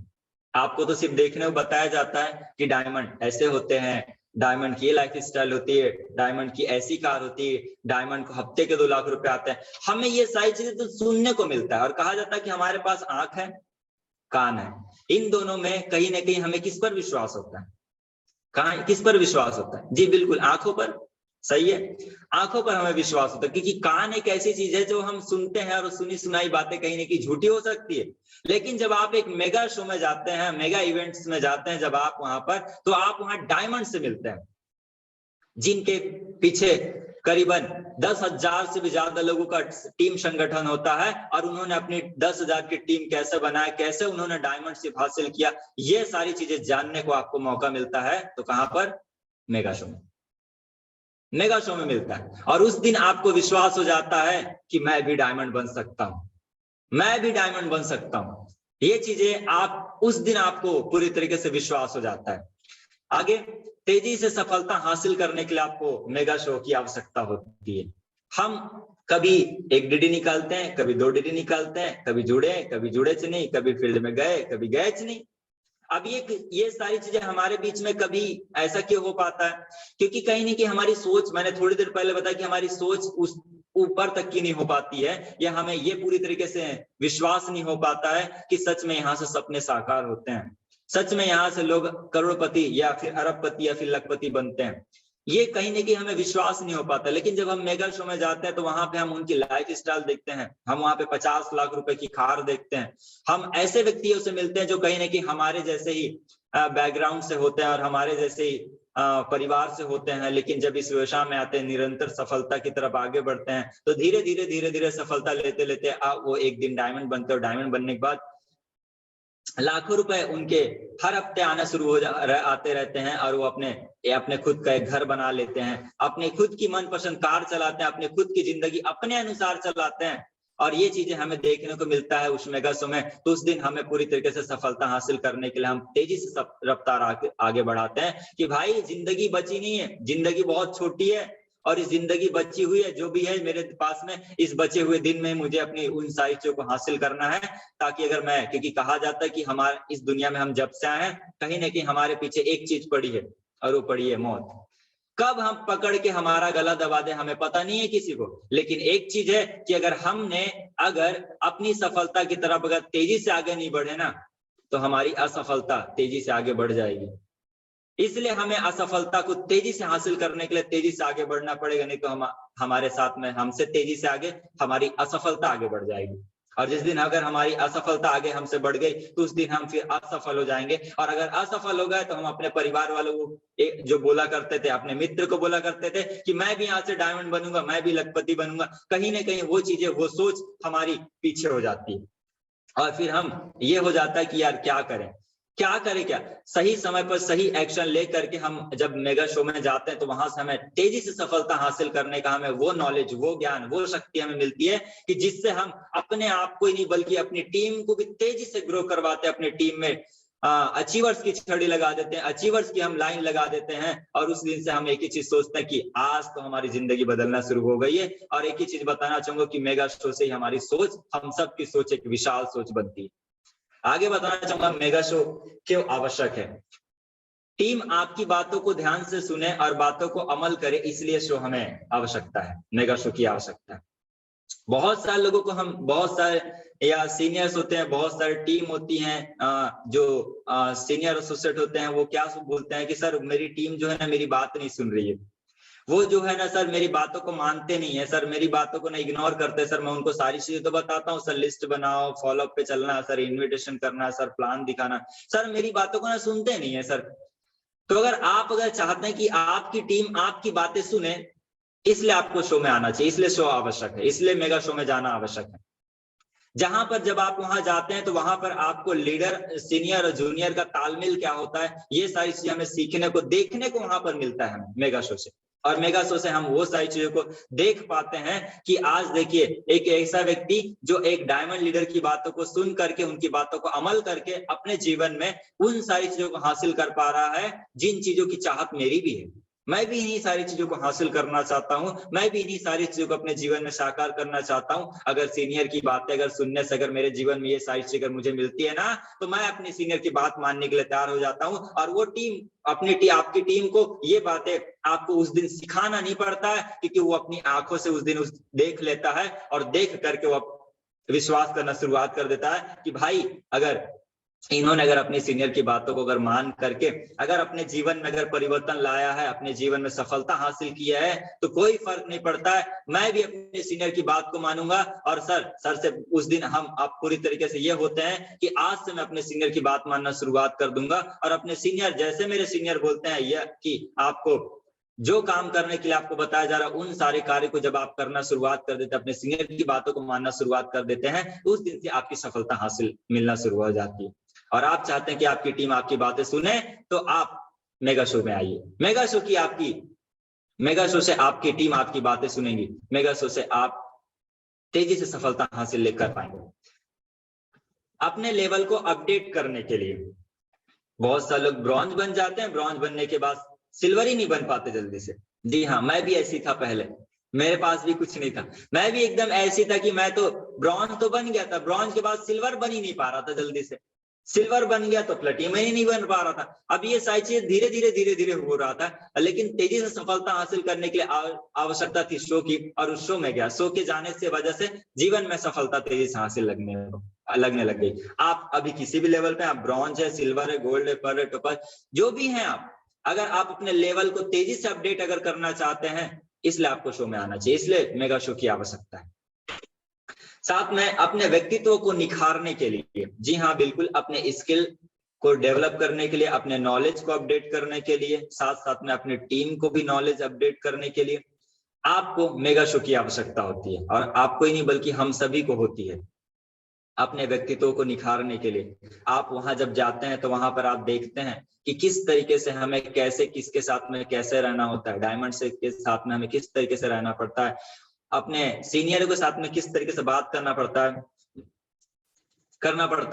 आपको तो सिर्फ देखने को बताया जाता है कि डायमंड ऐसे होते हैं, डायमंड की लाइफ स्टाइल होती है, डायमंड की ऐसी कार होती है, डायमंड को हफ्ते के 2 लाख रुपए आते हैं। हमें ये सारी चीजें तो सुनने को मिलता है और कहा जाता है कि हमारे पास आंख है, कान है, इन दोनों में कहीं ना कहीं हमें किस पर विश्वास होता है, कहाँ किस पर विश्वास होता है? जी बिल्कुल, आंखों पर। सही है, आंखों पर हमें विश्वास होता है क्योंकि कान एक ऐसी चीज है जो हम सुनते हैं और सुनी सुनाई बातें कहीं ना कहीं झूठी हो सकती है। लेकिन जब आप एक मेगा शो में जाते हैं, मेगा इवेंट्स में जाते हैं, जब आप वहां पर, तो आप वहां डायमंड से मिलते हैं जिनके पीछे करीबन 10,000 से भी ज्यादा लोगों का टीम संगठन होता है और उन्होंने अपनी 10,000 की टीम कैसे बनाया, कैसे उन्होंने डायमंड शिप हासिल किया, ये सारी चीजें जानने को आपको मौका मिलता है। तो कहां पर? मेगा शो में, मेगा शो में मिलता है। और उस दिन आपको विश्वास हो जाता है कि मैं भी डायमंड बन सकता हूं, मैं भी डायमंड बन सकता हूं। ये चीजें आप उस दिन आपको पूरी तरीके से विश्वास हो जाता है। आगे, तेजी से सफलता हासिल करने के लिए आपको मेगा शो की आवश्यकता होती है। हम कभी 1 डीडी निकालते हैं, कभी 2 डीडी निकालते हैं, कभी जुड़े कभी जुड़े च नहीं, कभी फील्ड में गए कभी गए च नहीं। अब ये सारी चीजें हमारे बीच में कभी ऐसा क्यों हो पाता है? क्योंकि कहीं ना कहीं हमारी सोच, मैंने थोड़ी देर पहले बताया कि हमारी सोच उस ऊपर तक की नहीं हो पाती है, या हमें ये पूरी तरीके से विश्वास नहीं हो पाता है कि सच में यहाँ से सपने साकार होते हैं, सच में यहाँ से लोग करोड़पति या फिर अरबपति या फिर लखपति बनते हैं। ये कहीं ना कहीं हमें विश्वास नहीं हो पाता। लेकिन जब हम मेगा शो में जाते हैं तो वहां पे हम उनकी लाइफ स्टाइल देखते हैं, हम वहां पे 50 लाख रुपए की कार देखते हैं, हम ऐसे व्यक्तियों से मिलते हैं जो कहीं ना कहीं हमारे जैसे ही बैकग्राउंड से होते हैं और हमारे जैसे ही परिवार से होते हैं। लेकिन जब इस व्यवसाय में आते हैं, निरंतर सफलता की तरफ आगे बढ़ते हैं, तो धीरे धीरे सफलता लेते लेते वो एक दिन डायमंड बनते हैं। और डायमंड बनने के बाद लाखों रुपए उनके हर हफ्ते आना शुरू हो आते रहते हैं और वो अपने खुद का एक घर बना लेते हैं, अपने खुद की मनपसंद कार चलाते हैं, अपने खुद की जिंदगी अपने अनुसार चलाते हैं। और ये चीजें हमें देखने को मिलता है उस मेगा शो में। तो उस दिन हमें पूरी तरीके से सफलता हासिल करने के लिए हम तेजी से रफ्तार आगे बढ़ाते हैं कि भाई जिंदगी बची नहीं है, जिंदगी बहुत छोटी है और इस जिंदगी बची हुई है, जो भी है मेरे पास में, इस बचे हुए दिन में मुझे अपनी उन सारी चीजों को हासिल करना है। ताकि अगर मैं, क्योंकि कहा जाता है कि हमारे इस दुनिया में हम जब से आए हैं कहीं ना कहीं हमारे पीछे एक चीज पड़ी है और वो पड़ी है मौत। कब हम पकड़ के हमारा गला दबा दे हमें पता नहीं है किसी को। लेकिन एक चीज है कि अगर अपनी सफलता की तरफ अगर तेजी से आगे नहीं बढ़े ना, तो हमारी असफलता तेजी से आगे बढ़ जाएगी। इसलिए हमें असफलता को तेजी से हासिल करने के लिए तेजी से आगे बढ़ना पड़ेगा, नहीं तो हमारे साथ में हमसे तेजी से आगे हमारी असफलता आगे बढ़ जाएगी। और जिस दिन अगर हमारी असफलता आगे हमसे बढ़ गई तो उस दिन हम फिर असफल हो जाएंगे। और अगर असफल हो गए तो हम अपने परिवार वालों को जो बोला करते थे, अपने मित्र को बोला करते थे कि मैं भी यहाँ से डायमंड बनूंगा, मैं भी लखपति बनूंगा, कहीं ना कहीं वो चीजें, वो सोच हमारी पीछे हो जाती है। और फिर हम ये हो जाता है कि यार क्या करें क्या सही समय पर सही एक्शन ले करके हम जब मेगा शो में जाते हैं तो वहां से हमें तेजी से सफलता हासिल करने का हमें वो नॉलेज, वो ज्ञान, वो शक्ति हमें मिलती है कि जिससे हम अपने आप को ही नहीं बल्कि अपनी टीम को भी तेजी से ग्रो करवाते हैं। अपनी टीम में अचीवर्स की छड़ी लगा देते हैं, अचीवर्स की हम लाइन लगा देते हैं। और उस दिन से हम एक ही चीज सोचते हैं कि आज तो हमारी जिंदगी बदलना शुरू हो गई है। और एक ही चीज बताना चाहूंगा कि मेगा शो से ही हमारी सोच, हम सब की सोच एक विशाल सोच बनती है। आगे बताना चाहूंगा मेगा शो क्यों आवश्यक है। टीम आपकी बातों को ध्यान से सुने और बातों को अमल करे, इसलिए शो हमें आवश्यकता है, मेगा शो की आवश्यकता है। बहुत सारे लोगों को हम, बहुत सारे या सीनियर्स होते हैं, बहुत सारी टीम होती हैं, जो सीनियर एसोसिएट होते हैं, वो क्या बोलते हैं कि सर मेरी टीम जो है ना मेरी बात नहीं सुन रही है, वो जो है ना सर मेरी बातों को मानते नहीं है, सर मेरी बातों को ना इग्नोर करते हैं। सर मैं उनको सारी चीजें तो बताता हूँ, सर लिस्ट बनाओ, फॉलो अप पे चलना, सर इन्विटेशन करना, सर प्लान दिखाना, सर मेरी बातों को ना सुनते नहीं है सर। तो अगर चाहते हैं कि आपकी टीम आपकी बातें सुने, इसलिए आपको शो में आना चाहिए, इसलिए शो आवश्यक है, इसलिए मेगा शो में जाना आवश्यक है। जहां पर जब आप वहां जाते हैं तो वहां पर आपको लीडर, सीनियर और जूनियर का तालमेल क्या होता है, ये सारी चीजें हमें सीखने को, देखने को वहां पर मिलता है हमें मेगा शो से। और मेगा शो से हम वो सारी चीजों को देख पाते हैं कि आज देखिए एक ऐसा व्यक्ति जो एक डायमंड लीडर की बातों को सुन करके, उनकी बातों को अमल करके अपने जीवन में उन सारी चीजों को हासिल कर पा रहा है जिन चीजों की चाहत मेरी भी है। मैं भी इन्हीं सारी चीजों को हासिल करना चाहता हूं, मैं भी इन्हीं सारी चीजों को अपने जीवन में साकार करना चाहता हूं। अगर सीनियर की बातें अगर सुनने से अगर मेरे जीवन में ये सारी चीजें अगर मुझे मिलती है ना, तो मैं अपनी सीनियर की बात मानने के लिए तैयार हो जाता हूं। और वो टीम, आपकी टीम को ये बातें आपको उस दिन सिखाना नहीं पड़ता है, क्योंकि वो अपनी आंखों से उस दिन देख लेता है और देख करके वो विश्वास करना शुरुआत कर देता है कि भाई अगर इन्होंने अगर अपनी सीनियर की बातों को अगर मान करके अगर अपने जीवन में अगर परिवर्तन लाया है, अपने जीवन में सफलता हासिल किया है, तो कोई फर्क नहीं पड़ता है, मैं भी अपने सीनियर की बात को मानूंगा। और सर से उस दिन हम आप पूरी तरीके से ये होते हैं कि आज से मैं अपने सीनियर की बात मानना शुरुआत कर दूंगा। और अपने सीनियर, जैसे मेरे सीनियर बोलते हैं ये कि आपको जो काम करने के लिए आपको बताया जा रहा है, उन सारे कार्य को जब आप करना शुरुआत कर देते हैं, अपने सीनियर की बातों को मानना शुरुआत कर देते हैं, उस दिन से आपकी सफलता हासिल मिलना शुरू हो जाती है। और आप चाहते हैं कि आपकी टीम आपकी बातें सुने, तो आप मेगा शो में आइए। मेगा शो से आपकी टीम आपकी बातें सुनेंगी, मेगा शो से आप तेजी से सफलता हासिल लेकर पाएंगे। अपने लेवल को अपडेट करने के लिए बहुत सारे लोग ब्रॉन्ज बन जाते हैं, ब्रॉन्ज बनने के बाद सिल्वर ही नहीं बन पाते जल्दी से। जी हाँ, मैं भी ऐसी था पहले, मेरे पास भी कुछ नहीं था, मैं भी एकदम ऐसी था कि मैं तो ब्रॉन्ज तो बन गया था, ब्रॉन्ज के बाद सिल्वर बन ही नहीं पा रहा था जल्दी से, सिल्वर बन गया तो प्लेटिनम ही नहीं बन पा रहा था। अब ये सारी चीजें धीरे धीरे हो रहा था, लेकिन तेजी से सफलता हासिल करने के लिए आवश्यकता थी शो की। और उस शो में गया, शो के जाने से वजह से जीवन में सफलता तेजी से हासिल लगने लग गई। आप अभी किसी भी लेवल पे, आप ब्रॉन्ज है, सिल्वर है, गोल्ड है, पर्ल है, टोपाज, जो भी हैं आप, अगर आप अपने लेवल को तेजी से अपडेट अगर करना चाहते हैं, इसलिए आपको शो में आना चाहिए, इसलिए मेगा शो की आवश्यकता है। साथ में अपने व्यक्तित्व को निखारने के लिए, जी हाँ बिल्कुल, अपने स्किल को डेवलप करने के लिए, अपने नॉलेज को अपडेट करने के लिए, साथ साथ में अपने टीम को भी नॉलेज अपडेट करने के लिए आपको मेगा शो की आवश्यकता होती है। और आपको ही नहीं बल्कि हम सभी को होती है, अपने व्यक्तित्व को निखारने के लिए। आप वहां जब जाते हैं तो वहां पर आप देखते हैं कि किस तरीके से हमें कैसे, किसके साथ में कैसे रहना होता है, डायमंड से के साथ में हमें किस तरीके से रहना पड़ता है, अपने सीनियर के साथ में किस तरीके से बात करना पड़ता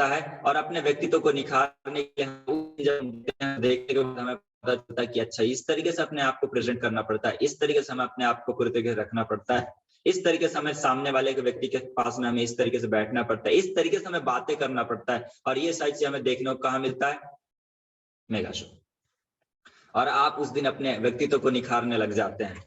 है, और अपने व्यक्तित्व को निखारने के लिए जब देखने के बाद हमें पता चलता है कि अच्छा इस तरीके से अपने आप को प्रेजेंट करना पड़ता है, इस तरीके से हमें अपने आप को पूरी तरीके से रखना पड़ता है, इस तरीके से हमें सामने वाले के व्यक्ति के पास में हमें इस तरीके से बैठना पड़ता है, इस तरीके से हमें बातें करना पड़ता है। और ये सारी चीजें हमें देखने को कहाँ मिलता है, मेगा शो। और आप उस दिन अपने व्यक्तित्व को निखारने लग जाते हैं।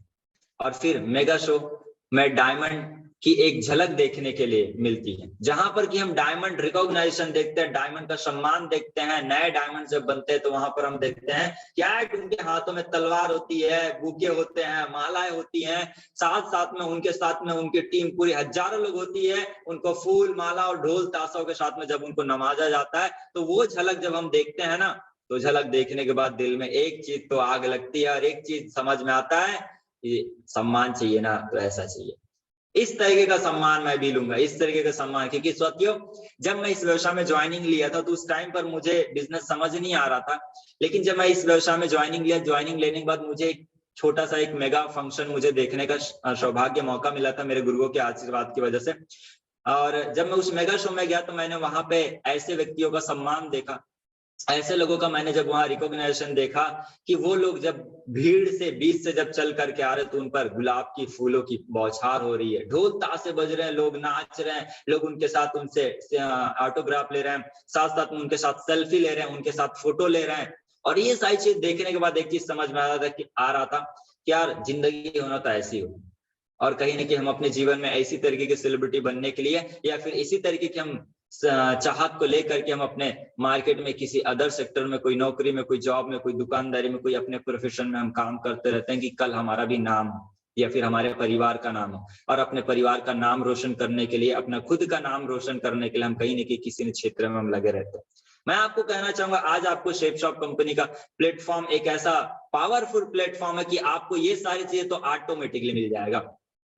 और फिर मेगा शो में डायमंड की एक झलक देखने के लिए मिलती है, जहां पर कि हम डायमंड रिकॉग्नाइजेशन देखते हैं, डायमंड का सम्मान देखते हैं। नए डायमंड जब बनते हैं तो वहां पर हम देखते हैं क्या है, उनके हाथों में तलवार होती है, बुके होते हैं, मालाएं होती हैं, साथ साथ में उनके साथ में उनकी टीम पूरी हजारों लोग होती है, उनको फूल माला और ढोल ताशों के साथ में जब उनको नवाजा जाता है, तो वो झलक जब हम देखते हैं ना, तो झलक देखने के बाद दिल में एक चीज तो आग लगती है और एक चीज समझ में आता है, ये सम्मान चाहिए ना तो ऐसा चाहिए। इस तरीके का सम्मान मैं भी लूंगा, इस तरीके का सम्मान। क्योंकि साथियों, जब मैं इस व्यवसाय में ज्वाइनिंग लिया था तो उस टाइम पर मुझे बिजनेस समझ नहीं आ रहा था, लेकिन जब मैं इस व्यवसाय में ज्वाइनिंग लिया, ज्वाइनिंग लेने के बाद मुझे एक छोटा सा एक मेगा फंक्शन मुझे देखने का सौभाग्य मौका मिला था मेरे गुरुओं के आशीर्वाद की वजह से। और जब मैं उस मेगा शो में गया तो मैंने वहां पे ऐसे व्यक्तियों का सम्मान देखा, ऐसे लोगों का मैंने जब वहां रिकॉग्नाइजेशन देखा कि वो लोग जब भीड़ से बीच से जब चल करके आ रहे तो उन पर गुलाब की फूलों की बौछार हो रही है, ढोल ताशे बज रहे हैं, लोग नाच रहे हैं, लोग उनके साथ उनसे ऑटोग्राफ ले रहे हैं, साथ साथ में उनके साथ सेल्फी ले रहे हैं, उनके साथ फोटो ले रहे हैं। और ये सारी चीज देखने के बाद एक चीज समझ में आ रहा था कि यार जिंदगी होना तो ऐसी हो, और कहीं ना कहीं हम अपने जीवन में ऐसी तरीके की सेलिब्रिटी बनने के लिए या फिर इसी तरीके की हम चाहत को लेकर के हम अपने मार्केट में किसी अदर सेक्टर में, कोई नौकरी में, कोई जॉब में, कोई दुकानदारी में, कोई अपने प्रोफेशन में हम काम करते रहते हैं कि कल हमारा भी नाम हो या फिर हमारे परिवार का नाम हो। और अपने परिवार का नाम रोशन करने के लिए, अपना खुद का नाम रोशन करने के लिए हम कहीं ना कहीं किसी न क्षेत्र में हम लगे रहते हैं। मैं आपको कहना चाहूंगा आज आपको शेप शॉप कंपनी का प्लेटफॉर्म एक ऐसा पावरफुल प्लेटफॉर्म है कि आपको ये सारी चीजें तो ऑटोमेटिकली मिल जाएगा,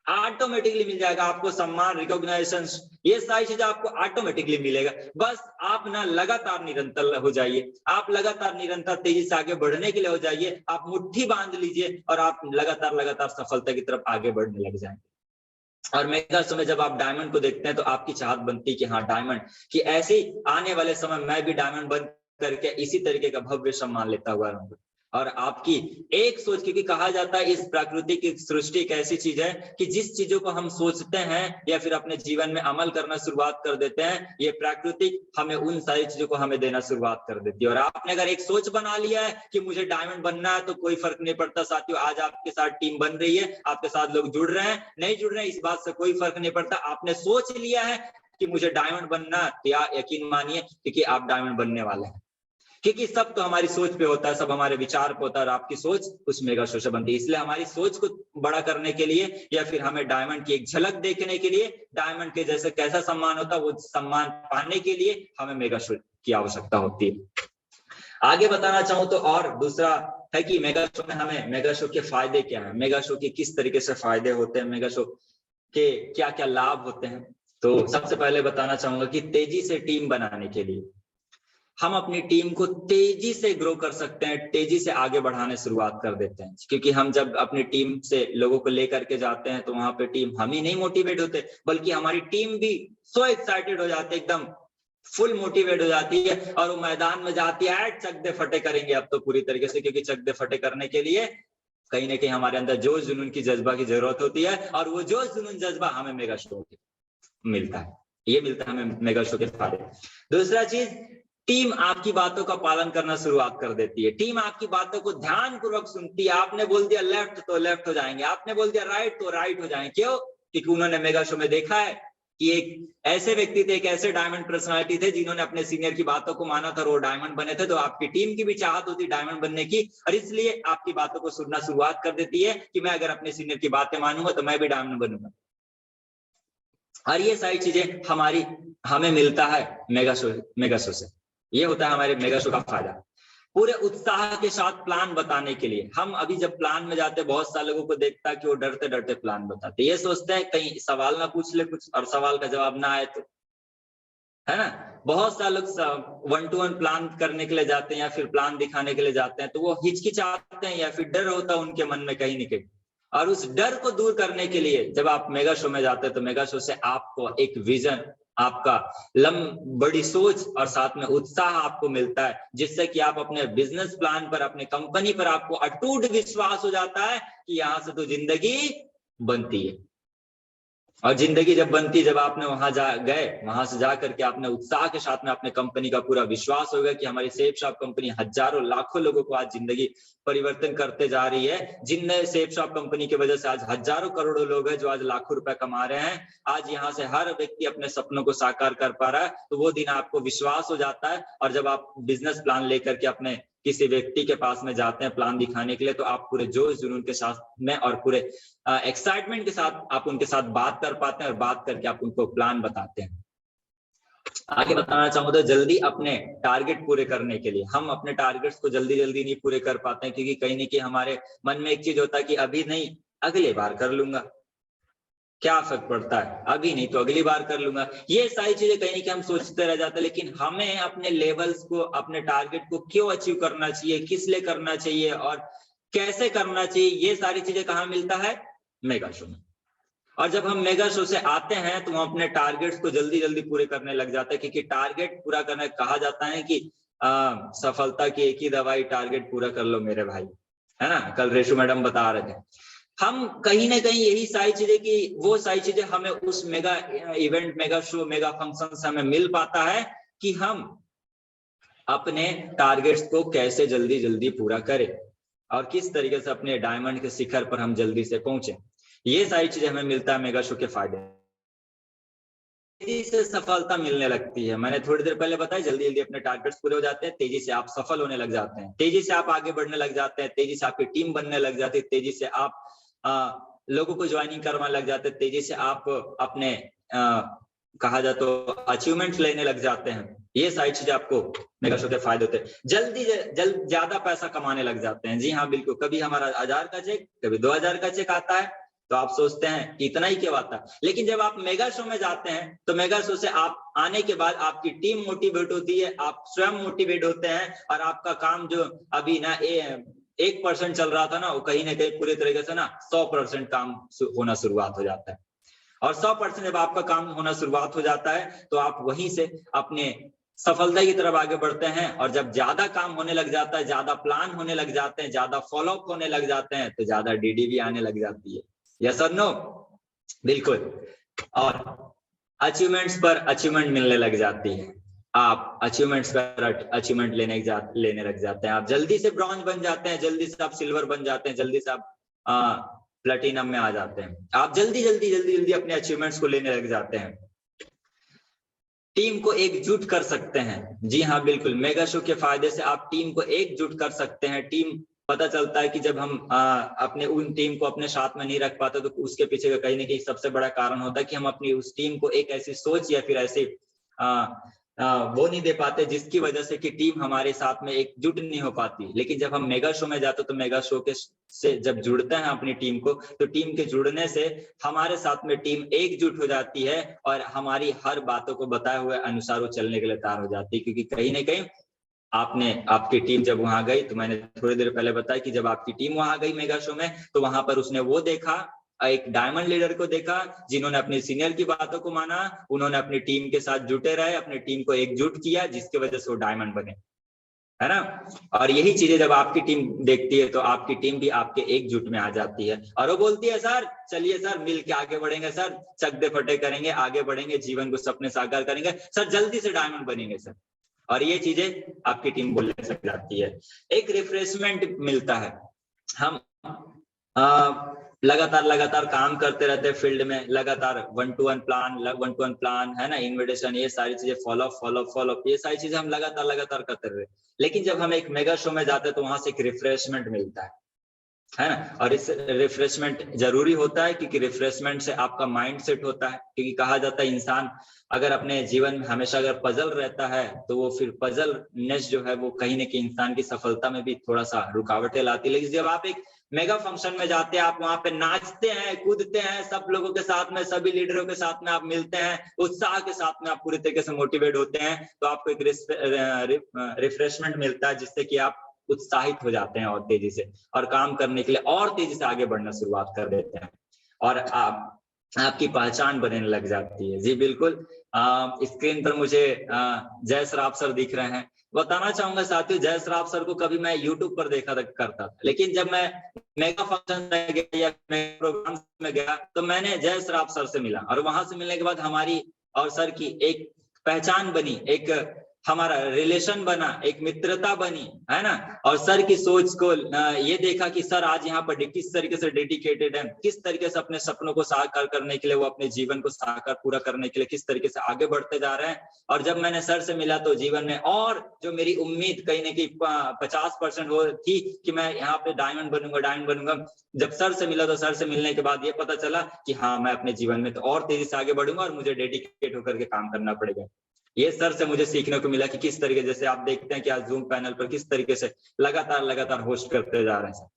ऑटोमेटिकली मिल जाएगा। आपको सम्मान, रिकॉग्नाइजेशन, ये सारी चीजें आपको ऑटोमेटिकली मिलेगा। बस आप ना लगातार निरंतर हो जाइए, आप लगातार निरंतर तेजी से आगे बढ़ने के लिए हो जाइए, आप मुट्ठी बांध लीजिए और आप लगातार लगातार सफलता की तरफ आगे बढ़ने लग जाएंगे। और मेगा शो में जब आप डायमंड को देखते हैं तो आपकी चाहत बनती है कि हाँ डायमंड, कि ऐसे आने वाले समय मैं भी डायमंड बन करके इसी तरीके का भव्य सम्मान लेता हुआ रहूंगा। और आपकी एक सोच, क्योंकि कहा जाता है इस प्रकृति की सृष्टि एक ऐसी चीज है कि जिस चीजों को हम सोचते हैं या फिर अपने जीवन में अमल करना शुरुआत कर देते हैं, ये प्रकृति हमें उन सारी चीजों को हमें देना शुरुआत कर देती है। और आपने अगर एक सोच बना लिया है कि मुझे डायमंड बनना है तो कोई फर्क नहीं पड़ता साथियों, आज आपके साथ टीम बन रही है, आपके साथ लोग जुड़ रहे हैं, नहीं जुड़ रहे हैं, इस बात से कोई फर्क नहीं पड़ता। आपने सोच लिया है कि मुझे डायमंड बनना, तो यकीन मानिए क्योंकि आप डायमंड बनने वाले हैं। क्योंकि सब तो हमारी सोच पे होता है, सब हमारे विचार पे होता है और आपकी सोच उस मेगा शो से बनती है। इसलिए हमारी सोच को बड़ा करने के लिए या फिर हमें डायमंड की एक झलक देखने के लिए, डायमंड के जैसे कैसा सम्मान होता है वो सम्मान पाने के लिए हमें मेगा शो की आवश्यकता होती है। आगे बताना चाहूँ तो और दूसरा है कि मेगा शो में हमें, मेगा शो के फायदे क्या है, मेगा शो के किस तरीके से फायदे होते हैं, मेगा शो के क्या क्या लाभ होते हैं। तो सबसे पहले बताना चाहूंगा कि तेजी से टीम बनाने के लिए हम अपनी टीम को तेजी से ग्रो कर सकते हैं, तेजी से आगे बढ़ाने शुरुआत कर देते हैं। क्योंकि हम जब अपनी टीम से लोगों को लेकर के जाते हैं तो वहां पे टीम हम ही नहीं मोटिवेट होते, बल्कि हमारी टीम भी सो एक्साइटेड हो जाती है, एकदम फुल मोटिवेट हो जाती है और वो मैदान में जाती है, चक दे फटे करेंगे अब तो पूरी तरीके से। क्योंकि चक दे फटे करने के लिए कहीं ना कहीं हमारे अंदर जोश जुनून की जज्बा की जरूरत होती है, और वो जोश जुनून जज्बा हमें मेगा शो मिलता है, ये मिलता है हमें मेगा शो के फायदे। दूसरा चीज, टीम आपकी बातों का पालन करना शुरुआत कर देती है, टीम आपकी बातों को ध्यान पूर्वक सुनती है। आपने बोल दिया लेफ्ट तो लेफ्ट हो जाएंगे, आपने बोल दिया राइट तो राइट हो जाएंगे। क्यों? क्योंकि उन्होंने मेगा शो में देखा है कि एक ऐसे व्यक्ति थे, एक ऐसे डायमंड पर्सनालिटी थे जिन्होंने अपने सीनियर की बातों को माना था और वो डायमंड बने थे। तो आपकी टीम की भी चाहत होती है डायमंड बनने की, और इसलिए आपकी बातों को सुनना शुरुआत कर देती है कि मैं अगर अपने सीनियर की बातें मानूंगा तो मैं भी डायमंड बनूंगा। और ये सारी चीजें हमें मिलता है मेगा शो से। ये होता है हमारे मेगा शो का फायदा। पूरे उत्साह के साथ प्लान बताने के लिए, हम अभी जब प्लान में जाते हैं बहुत सारे लोगों को देखता है कि वो डरते डरते प्लान बताते, ये सोचते हैं कहीं सवाल ना पूछ ले कुछ और सवाल का जवाब ना आए तो, है ना। बहुत सारे लोग 1-to-1 प्लान करने के लिए जाते हैं या फिर प्लान दिखाने के लिए जाते हैं तो वो हिचकिचाते हैं या फिर डर होता है उनके मन में कहीं न कहीं। और उस डर को दूर करने के लिए जब आप मेगा शो में जाते हैं तो मेगा शो से आपको एक विजन, आपका बड़ी सोच और साथ में उत्साह आपको मिलता है, जिससे कि आप अपने बिजनेस प्लान पर, अपने कंपनी पर आपको अटूट विश्वास हो जाता है कि यहां से तो जिंदगी बनती है। और जिंदगी जब बनती, जब आपने वहां गए, वहां से जा करके आपने उत्साह के साथ में अपने कंपनी का पूरा विश्वास होगा कि हमारी सेफ शॉप कंपनी हजारों लाखों लोगों को आज जिंदगी परिवर्तन करते जा रही है। जिन सेफ शॉप कंपनी की वजह से आज हजारों करोड़ों लोग हैं जो आज लाखों रुपए कमा रहे हैं। आज यहाँ से हर व्यक्ति अपने सपनों को साकार कर पा रहा है, तो वो दिन आपको विश्वास हो जाता है। और जब आप बिजनेस प्लान लेकर के अपने किसी व्यक्ति के पास में जाते हैं प्लान दिखाने के लिए, तो आप पूरे जोश जुनून के साथ में और पूरे एक्साइटमेंट के साथ आप उनके साथ बात कर पाते हैं और बात करके आप उनको प्लान बताते हैं। आगे बताना चाहूँ तो जल्दी अपने टारगेट पूरे करने के लिए हम अपने टारगेट्स को जल्दी जल्दी नहीं पूरे कर पाते हैं, क्योंकि कहीं ना कहीं हमारे मन में एक चीज होता है कि अभी नहीं अगले बार कर लूंगा, क्या फर्क पड़ता है, अभी नहीं तो अगली बार कर लूंगा। ये सारी चीजें कहीं ना कहीं हम सोचते रह जाते हैं। लेकिन हमें अपने लेवल्स को, अपने टारगेट को क्यों अचीव करना चाहिए, किस लिए करना चाहिए और कैसे करना चाहिए, ये सारी चीजें कहाँ मिलता है? मेगा शो में। और जब हम मेगा शो से आते हैं तो हम अपने टारगेट्स को जल्दी जल्दी पूरे करने लग जाते हैं, क्योंकि टारगेट पूरा करने कहा जाता है कि सफलता की एक ही दवाई, टारगेट पूरा कर लो मेरे भाई, है ना। कल रेशु मैडम बता रहे थे। हम कहीं ना कहीं यही सारी चीजें की वो सारी चीजें हमें उस mega event, mega show, mega function से हमें मिल पाता है कि हम अपने टारगेट्स को कैसे जल्दी जल्दी पूरा करें और किस तरीके से अपने डायमंड के शिखर पर हम जल्दी से पहुंचे। ये सारी चीजें हमें मिलता है मेगा शो के फायदे। तेजी से सफलता मिलने लगती है। मैंने थोड़ी देर पहले बताया, जल्दी जल्दी अपने टारगेट्स पूरे हो जाते हैं, तेजी से आप सफल होने लग जाते हैं, तेजी से आप आगे बढ़ने लग जाते हैं, तेजी से आपकी टीम बनने लग जाती है, तेजी से आप लोगों को ज्वाइनिंग करवाने लग जाते हैं, तेजी से आप अपने कहा जाए तो अचीवमेंट लेने लग जाते हैं। ये सारी चीजें आपको मेगा शो के फायदे होते हैं। जल्दी ज्यादा पैसा कमाने लग जाते हैं। जी हाँ बिल्कुल। कभी हमारा 1000 का चेक, कभी 2000 का चेक आता है तो आप सोचते हैं कि इतना ही क्यों आता है। लेकिन जब आप मेगा शो में जाते हैं तो मेगा शो से आप आने के बाद आपकी टीम मोटिवेट होती है, आप स्वयं मोटिवेट होते हैं और आपका काम जो अभी ना 1% चल रहा था ना, वो कहीं ना कहीं पूरी तरीके से ना 100% काम होना शुरुआत हो जाता है। और 100% जब आपका काम होना शुरुआत हो जाता है तो आप वहीं से अपने सफलता की तरफ आगे बढ़ते हैं। और जब ज्यादा काम होने लग जाता है, ज्यादा प्लान होने लग जाते हैं, ज्यादा फॉलोअप होने लग जाते हैं, तो ज्यादा डीडी भी आने लग जाती है। यस और नो? बिल्कुल। और अचीवमेंट्स पर अचीवमेंट मिलने लग जाती है। आप अचीवमेंट्स पर अचीवमेंट लेने लग जाते हैं। आप जल्दी से ब्रॉन्ज बन जाते हैं, जल्दी से आप सिल्वर बन जाते हैं, जल्दी से आप प्लेटिनम में आ जाते हैं। आप जल्दी जल्दी अपने अचीवमेंट्स को लेने लग जाते हैं। टीम को एकजुट कर सकते हैं। जी हाँ बिल्कुल। मेगा शो के फायदे से आप टीम को एकजुट कर सकते हैं। टीम पता चलता है कि जब हम अपने उन टीम को अपने साथ में नहीं रख पाते तो उसके पीछे का कहीं ना कहीं सबसे बड़ा कारण होता है कि हम अपनी उस टीम को एक ऐसी सोच या फिर ऐसी वो नहीं दे पाते जिसकी वजह से कि टीम हमारे साथ में एकजुट नहीं हो पाती। लेकिन जब हम मेगा शो में जाते तो मेगा शो के से जब जुड़ते हैं अपनी टीम को, तो टीम के जुड़ने से हमारे साथ में टीम एकजुट हो जाती है और हमारी हर बातों को बताए हुए अनुसार वो चलने के लिए तैयार हो जाती है। क्योंकि कहीं ना कहीं आपकी टीम जब वहां गई, तो मैंने थोड़ी देर पहले बताया कि जब आपकी टीम वहां गई मेगा शो में, तो वहां पर उसने वो देखा, एक डायमंड लीडर को देखा जिन्होंने अपने सीनियर की बातों को माना, उन्होंने अपनी टीम के साथ जुटे रहे, अपनी टीम को एकजुट किया, जिसकी वजह से वो डायमंड बने, है ना। और यही चीजें जब आपकी टीम देखती है तो आपकी टीम भी आपके एकजुट में आ जाती है और वो बोलती है सर चलिए सर मिल के आगे बढ़ेंगे सर, चकदे फटे करेंगे, आगे बढ़ेंगे, जीवन को सपने साकार करेंगे सर, जल्दी से डायमंड बनेंगे सर। और ये चीजें आपकी टीम बोलने लग जाती है। एक रिफ्रेशमेंट मिलता है। हम लगातार काम करते रहते हैं फील्ड में, लगातार 1-to-1 प्लान है ना, इन्विटेशन, ये सारी चीजें फॉलोअप, ये सारी चीजें हम लगातार करते रहे। लेकिन जब हम एक मेगा शो में जाते हैं तो वहां से एक रिफ्रेशमेंट मिलता है ना। और इस रिफ्रेशमेंट जरूरी होता है क्योंकि रिफ्रेशमेंट से आपका माइंड सेट होता है। क्योंकि कहा जाता है इंसान अगर अपने जीवन में हमेशा अगर पजल रहता है तो वो फिर पजलनेस जो है वो कहीं ना कहीं इंसान की सफलता में भी थोड़ा सा रुकावटें लाती है। लेकिन जब आप एक मेगा फंक्शन में जाते हैं, आप वहां पे नाचते हैं, कूदते हैं, सब लोगों के साथ में, सभी लीडरों के साथ में आप मिलते हैं, उत्साह के साथ में आप पूरी तरीके से मोटिवेट होते हैं, तो आपको एक रिफ्रेशमेंट मिलता है जिससे कि आप उत्साहित हो जाते हैं और तेजी से, और काम करने के लिए और तेजी से आगे बढ़ना शुरुआत कर देते हैं। और आप आपकी पहचान बनने लग जाती है। जी बिल्कुल, स्क्रीन पर मुझे जय श्राफ सर दिख रहे हैं। बताना चाहूंगा साथियों, जय श्राफ सर को कभी मैं यूट्यूब पर देखा करता था, लेकिन जब मैं मेगा फंक्शन में गया या प्रोग्राम में गया तो मैंने जय श्राफ सर से मिला, और वहां से मिलने के बाद हमारी और सर की एक पहचान बनी, एक हमारा रिलेशन बना, एक मित्रता बनी, है ना। और सर की सोच को ये देखा कि सर आज यहाँ पर किस तरीके से डेडिकेटेड है, किस तरीके से अपने सपनों को साकार करने के लिए, वो अपने जीवन को साकार पूरा करने के लिए किस तरीके से आगे बढ़ते जा रहे हैं। और जब मैंने सर से मिला तो जीवन में और जो मेरी उम्मीद कहीं ना कहीं 50% वो थी कि मैं यहाँ पे डायमंड बनूंगा, जब सर से मिला तो सर से मिलने के बाद ये पता चला कि हाँ, मैं अपने जीवन में तो और तेजी से आगे बढ़ूंगा और मुझे डेडिकेट होकर के काम करना पड़ेगा। ये सर से मुझे सीखने को मिला कि किस तरीके, जैसे आप देखते हैं कि आज जूम पैनल पर किस तरीके से लगातार होस्ट करते जा रहे हैं।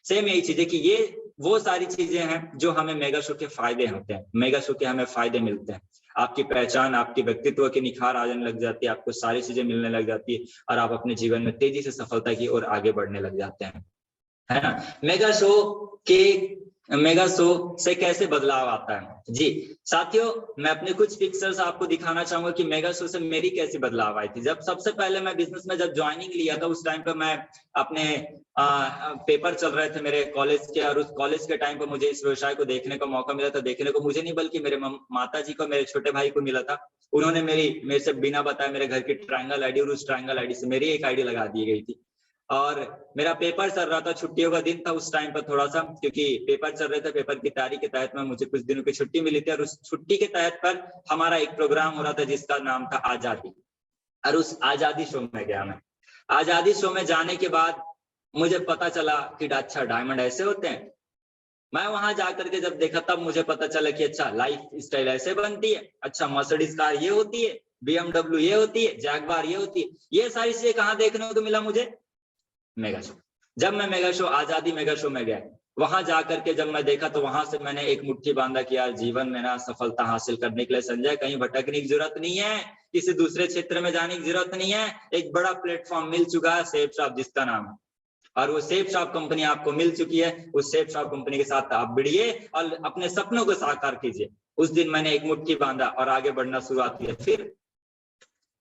सेम यही चीज है कि ये वो सारी चीजें हैं जो हमें मेगा शो के फायदे होते हैं, मेगा शो के हमें फायदे मिलते हैं। आपकी पहचान, आपके व्यक्तित्व की निखार आ जाने लग जाती है, आपको सारी चीजें मिलने लग जाती है और आप अपने जीवन में तेजी से सफलता की ओर आगे बढ़ने लग जाते हैं, है ना। मेगा शो से कैसे बदलाव आता है। जी साथियों, मैं अपने कुछ पिक्चर्स आपको दिखाना चाहूंगा कि मेगा शो से मेरी कैसी बदलाव आई थी। जब सबसे पहले मैं बिजनेस में जब ज्वाइनिंग लिया था, उस टाइम पर मैं अपने पेपर चल रहे थे मेरे कॉलेज के, और उस कॉलेज के टाइम पर मुझे इस व्यवसाय को देखने का मौका मिला था। देखने को मुझे नहीं बल्कि मेरे माता जी को, मेरे छोटे भाई को मिला था। उन्होंने मेरे से बिना बताए मेरे घर की ट्रायंगल आईडी और उस ट्रायंगल आईडी से मेरी एक आईडी लगा दी गई थी। और मेरा पेपर चल रहा था, छुट्टियों का दिन था उस टाइम पर थोड़ा सा, क्योंकि पेपर चल रहे थे। पेपर की तैयारी के तहत में मुझे कुछ दिनों की छुट्टी मिली थी और उस छुट्टी के तहत पर हमारा एक प्रोग्राम हो रहा था जिसका नाम था आजादी। और उस आजादी शो में गया मैं। आजादी शो में जाने के बाद मुझे पता चला कि अच्छा, डायमंड ऐसे होते हैं। मैं वहां जाकर के जब देखा तब मुझे पता चला कि अच्छा, लाइफ स्टाइल ऐसे बनती है, अच्छा मर्सिडीज कार ये होती है, BMW ये होती है, जैगवार ये होती है। ये सारी चीजें कहाँ देखने को मिला मुझे? Mega show. जब मैं मेगा शो, आजादी मेगा शो में गया, वहां जाकर के जब मैं देखा तो वहां से मैंने एक मुट्ठी बांधा कि यार जीवन में ना सफलता हासिल करने के लिए संजय कहीं भटकने की जरूरत नहीं है, किसी दूसरे क्षेत्र में जाने की जरूरत नहीं है। एक बड़ा प्लेटफॉर्म मिल चुका है, सेफ शॉप जिसका नाम है, और वो सेफ शॉप कंपनी आपको मिल चुकी है। उस सेफ शॉप कंपनी के साथ आप बढ़िए और अपने सपनों को साकार कीजिए। उस दिन मैंने एक मुट्ठी बांधा और आगे बढ़ना शुरुआत किया। फिर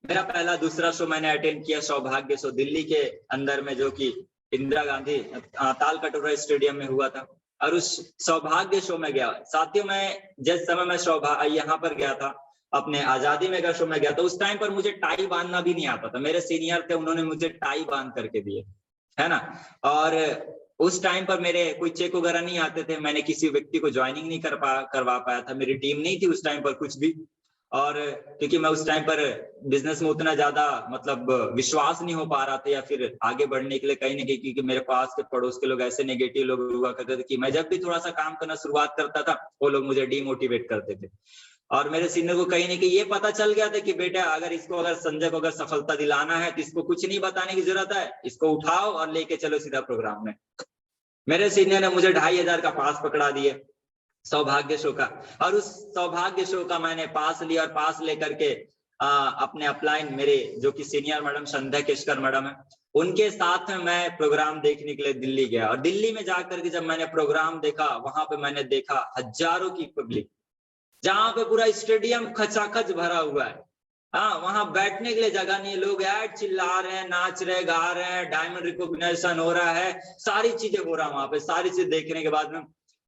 मेरा पहला दूसरा शो मैंने अटेंड किया, सौभाग्य शो, दिल्ली के अंदर में, जो कि इंदिरा गांधी ताल कटोरा स्टेडियम में हुआ था। और उस सौभाग्य शो में गया। साथियों, मैं जिस समय मैं यहाँ पर गया था, अपने आजादी मेगा शो में गया, तो उस टाइम पर मुझे टाई बांधना भी नहीं आता था। मेरे सीनियर थे, उन्होंने मुझे टाई बांध करके दिए, है ना। और उस टाइम पर मेरे कोई चेक वगैरह नहीं आते थे, मैंने किसी व्यक्ति को ज्वाइनिंग नहीं करवा पाया था, मेरी टीम नहीं थी उस टाइम पर कुछ भी। और क्योंकि मैं उस टाइम पर बिजनेस में उतना ज्यादा मतलब विश्वास नहीं हो पा रहा था, या फिर आगे बढ़ने के लिए कहीं ना कहीं, क्योंकि मेरे पास के पड़ोस के लोग ऐसे नेगेटिव लोग हुआ करते थे कि मैं जब भी थोड़ा सा काम करना शुरुआत करता था, वो लोग मुझे डीमोटिवेट करते थे। और मेरे सीनियर को कहीं ना कहीं ये पता चल गया था कि बेटा, अगर संजय को अगर सफलता दिलाना है तो इसको कुछ नहीं बताने की जरूरत है, इसको उठाओ और लेके चलो सीधा प्रोग्राम में। मेरे सीनियर ने मुझे 2500 का पास पकड़ा दिए सौभाग्य शो का, और उस सौभाग्य शो का मैंने पास लिया, और पास लेकर के अपने अपलाइन, मेरे जो कि सीनियर मैडम संध्या केशकर मैडम है, उनके साथ में मैं प्रोग्राम देखने के लिए दिल्ली गया। और दिल्ली में जाकर के जब मैंने प्रोग्राम देखा, वहां पे मैंने देखा हजारों की पब्लिक, जहां पे पूरा स्टेडियम खचाखच भरा हुआ है। हाँ, वहां बैठने के लिए जगह नहीं है, लोग ऐड चिल्ला रहे हैं, नाच रहे, गा रहे हैं, डायमंड रिकॉग्निशन हो रहा है, सारी चीजें हो रहा है वहां पे। सारी चीज देखने के बाद में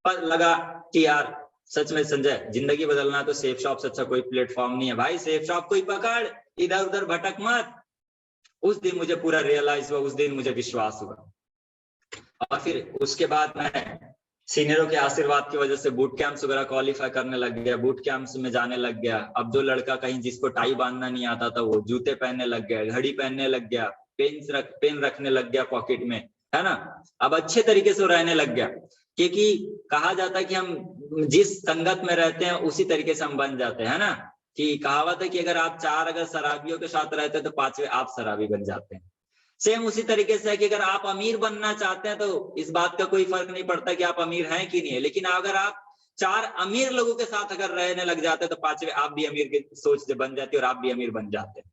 लगा कि यार सच में संजय, जिंदगी बदलना तो सेफ शॉप से अच्छा कोई प्लेटफॉर्म नहीं है भाई। सेफ शॉप को ही पकड़, इधर उधर भटक मत। उस दिन मुझे पूरा रियलाइज हुआ, उस दिन मुझे विश्वास हुआ। और फिर उसके बाद मैं सीनियरों के आशीर्वाद की वजह से बूट कैंप्स वगैरह क्वालिफाई करने लग गया, बूट कैंप्स में जाने लग गया। अब जो लड़का कहीं जिसको टाई बांधना नहीं आता था, वो जूते पहनने लग गया, घड़ी पहनने लग गया, पेन रखने लग गया पॉकेट में, है ना। अब अच्छे तरीके से रहने लग गया, क्योंकि कहा जाता है कि हम जिस संगत में रहते हैं उसी तरीके से हम बन जाते हैं ना। कि कहावत है कि अगर आप 4 शराबियों के साथ रहते हैं तो 5वें आप शराबी बन जाते हैं। सेम उसी तरीके से है कि अगर आप अमीर बनना चाहते हैं तो इस बात का कोई फर्क नहीं पड़ता कि आप अमीर हैं कि नहीं है, लेकिन अगर आप 4 अमीर लोगों के साथ अगर रहने लग जाते हैं तो 5वें आप भी अमीर की सोच से बन जाती है और आप भी अमीर बन जाते हैं।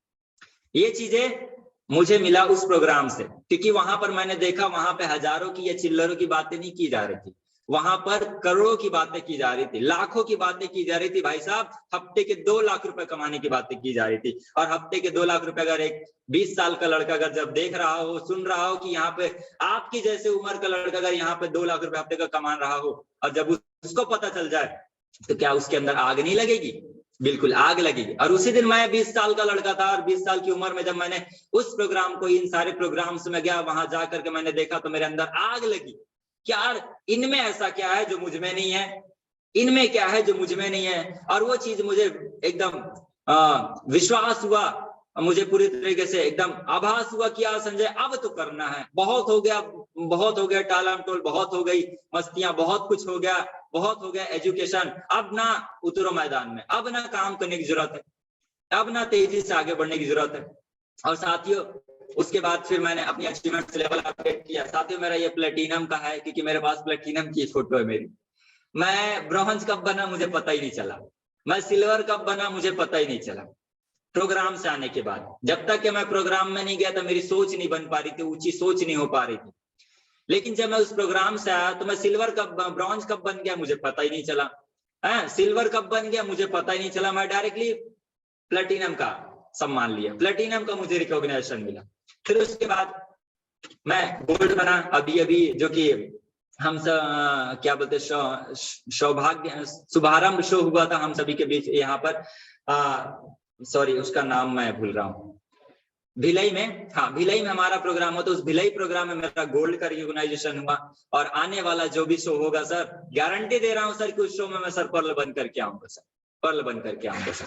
ये चीजें मुझे मिला उस प्रोग्राम से, क्योंकि वहां पर मैंने देखा, वहां पे हजारों की या चिल्लरों की बातें नहीं की जा रही थी, वहां पर करोड़ों की बातें की जा रही थी, लाखों की बातें की जा रही थी भाई साहब। हफ्ते के 2 लाख रुपए कमाने की बातें की जा रही थी। और हफ्ते के 2 लाख रुपए अगर एक 20 साल का लड़का अगर जब देख रहा हो, सुन रहा हो कि यहाँ पे आपकी जैसे उम्र का लड़का अगर यहाँ पे 2 लाख रुपए हफ्ते का कमा रहा हो, और जब उसको पता चल जाए तो क्या उसके अंदर आग नहीं लगेगी? बिल्कुल आग लगेगी। और उसी दिन मैं 20 साल का लड़का था, और 20 साल की उम्र में जब मैंने उस प्रोग्राम को, इन सारे प्रोग्राम्स में गया, वहां जा करके मैंने देखा तो मेरे अंदर आग लगी। क्या इनमें ऐसा क्या है जो मुझ में नहीं है? इनमें क्या है जो मुझ में नहीं है? और वो चीज मुझे एकदम विश्वास हुआ, मुझे पूरी तरीके से एकदम आभास हुआ कि यार संजय अब तो करना है, बहुत हो गया टालम टोल, बहुत हो गई मस्तियां, बहुत कुछ हो गया, बहुत हो गया एजुकेशन। अब ना उतरो मैदान में, अब ना काम करने की जरूरत है, अब ना तेजी से आगे बढ़ने की जरूरत है। और साथियों उसके बाद फिर मैंने अपनी अचीवमेंट लेवल अपडेट किया। साथियों मेरा ये प्लेटिनम का है, क्योंकि मेरे पास प्लेटिनम की फोटो है मेरी। मैं ब्रॉन्ज कब बना मुझे पता ही नहीं चला, मैं सिल्वर कब बना मुझे पता ही नहीं चला। प्रोग्राम से आने के बाद, जब तक कि मैं प्रोग्राम में नहीं गया तो मेरी सोच नहीं बन पा रही थी, ऊंची सोच नहीं हो पा रही थी। लेकिन जब मैं उस प्रोग्राम से आया तो मैं सिल्वर कब, ब्रॉन्ज कब बन गया मुझे पता ही नहीं चला, सिल्वर कब बन गया मुझे पता ही नहीं चला। मैं डायरेक्टली प्लेटिनम का सम्मान लिया, प्लेटिनम का मुझे रिकॉग्निशन मिला। फिर उसके बाद मैं गोल्ड बना अभी, जो कि हम सब क्या बोलते, सौभाग्य शुभारंभ शो हुआ था हम सभी के बीच यहाँ पर, सॉरी उसका नाम मैं भूल रहा हूँ, भिलाई में, हाँ भिलाई में हमारा प्रोग्राम हो, तो उस भिलाई प्रोग्राम में मेरा गोल्ड का रिकॉग्नाइजेशन हुआ। और आने वाला जो भी शो होगा सर, गारंटी दे रहा हूँ सर कि उस शो में मैं सर पर्ल बन करके आऊंगा सर, पर्ल बन करके आऊंगा सर।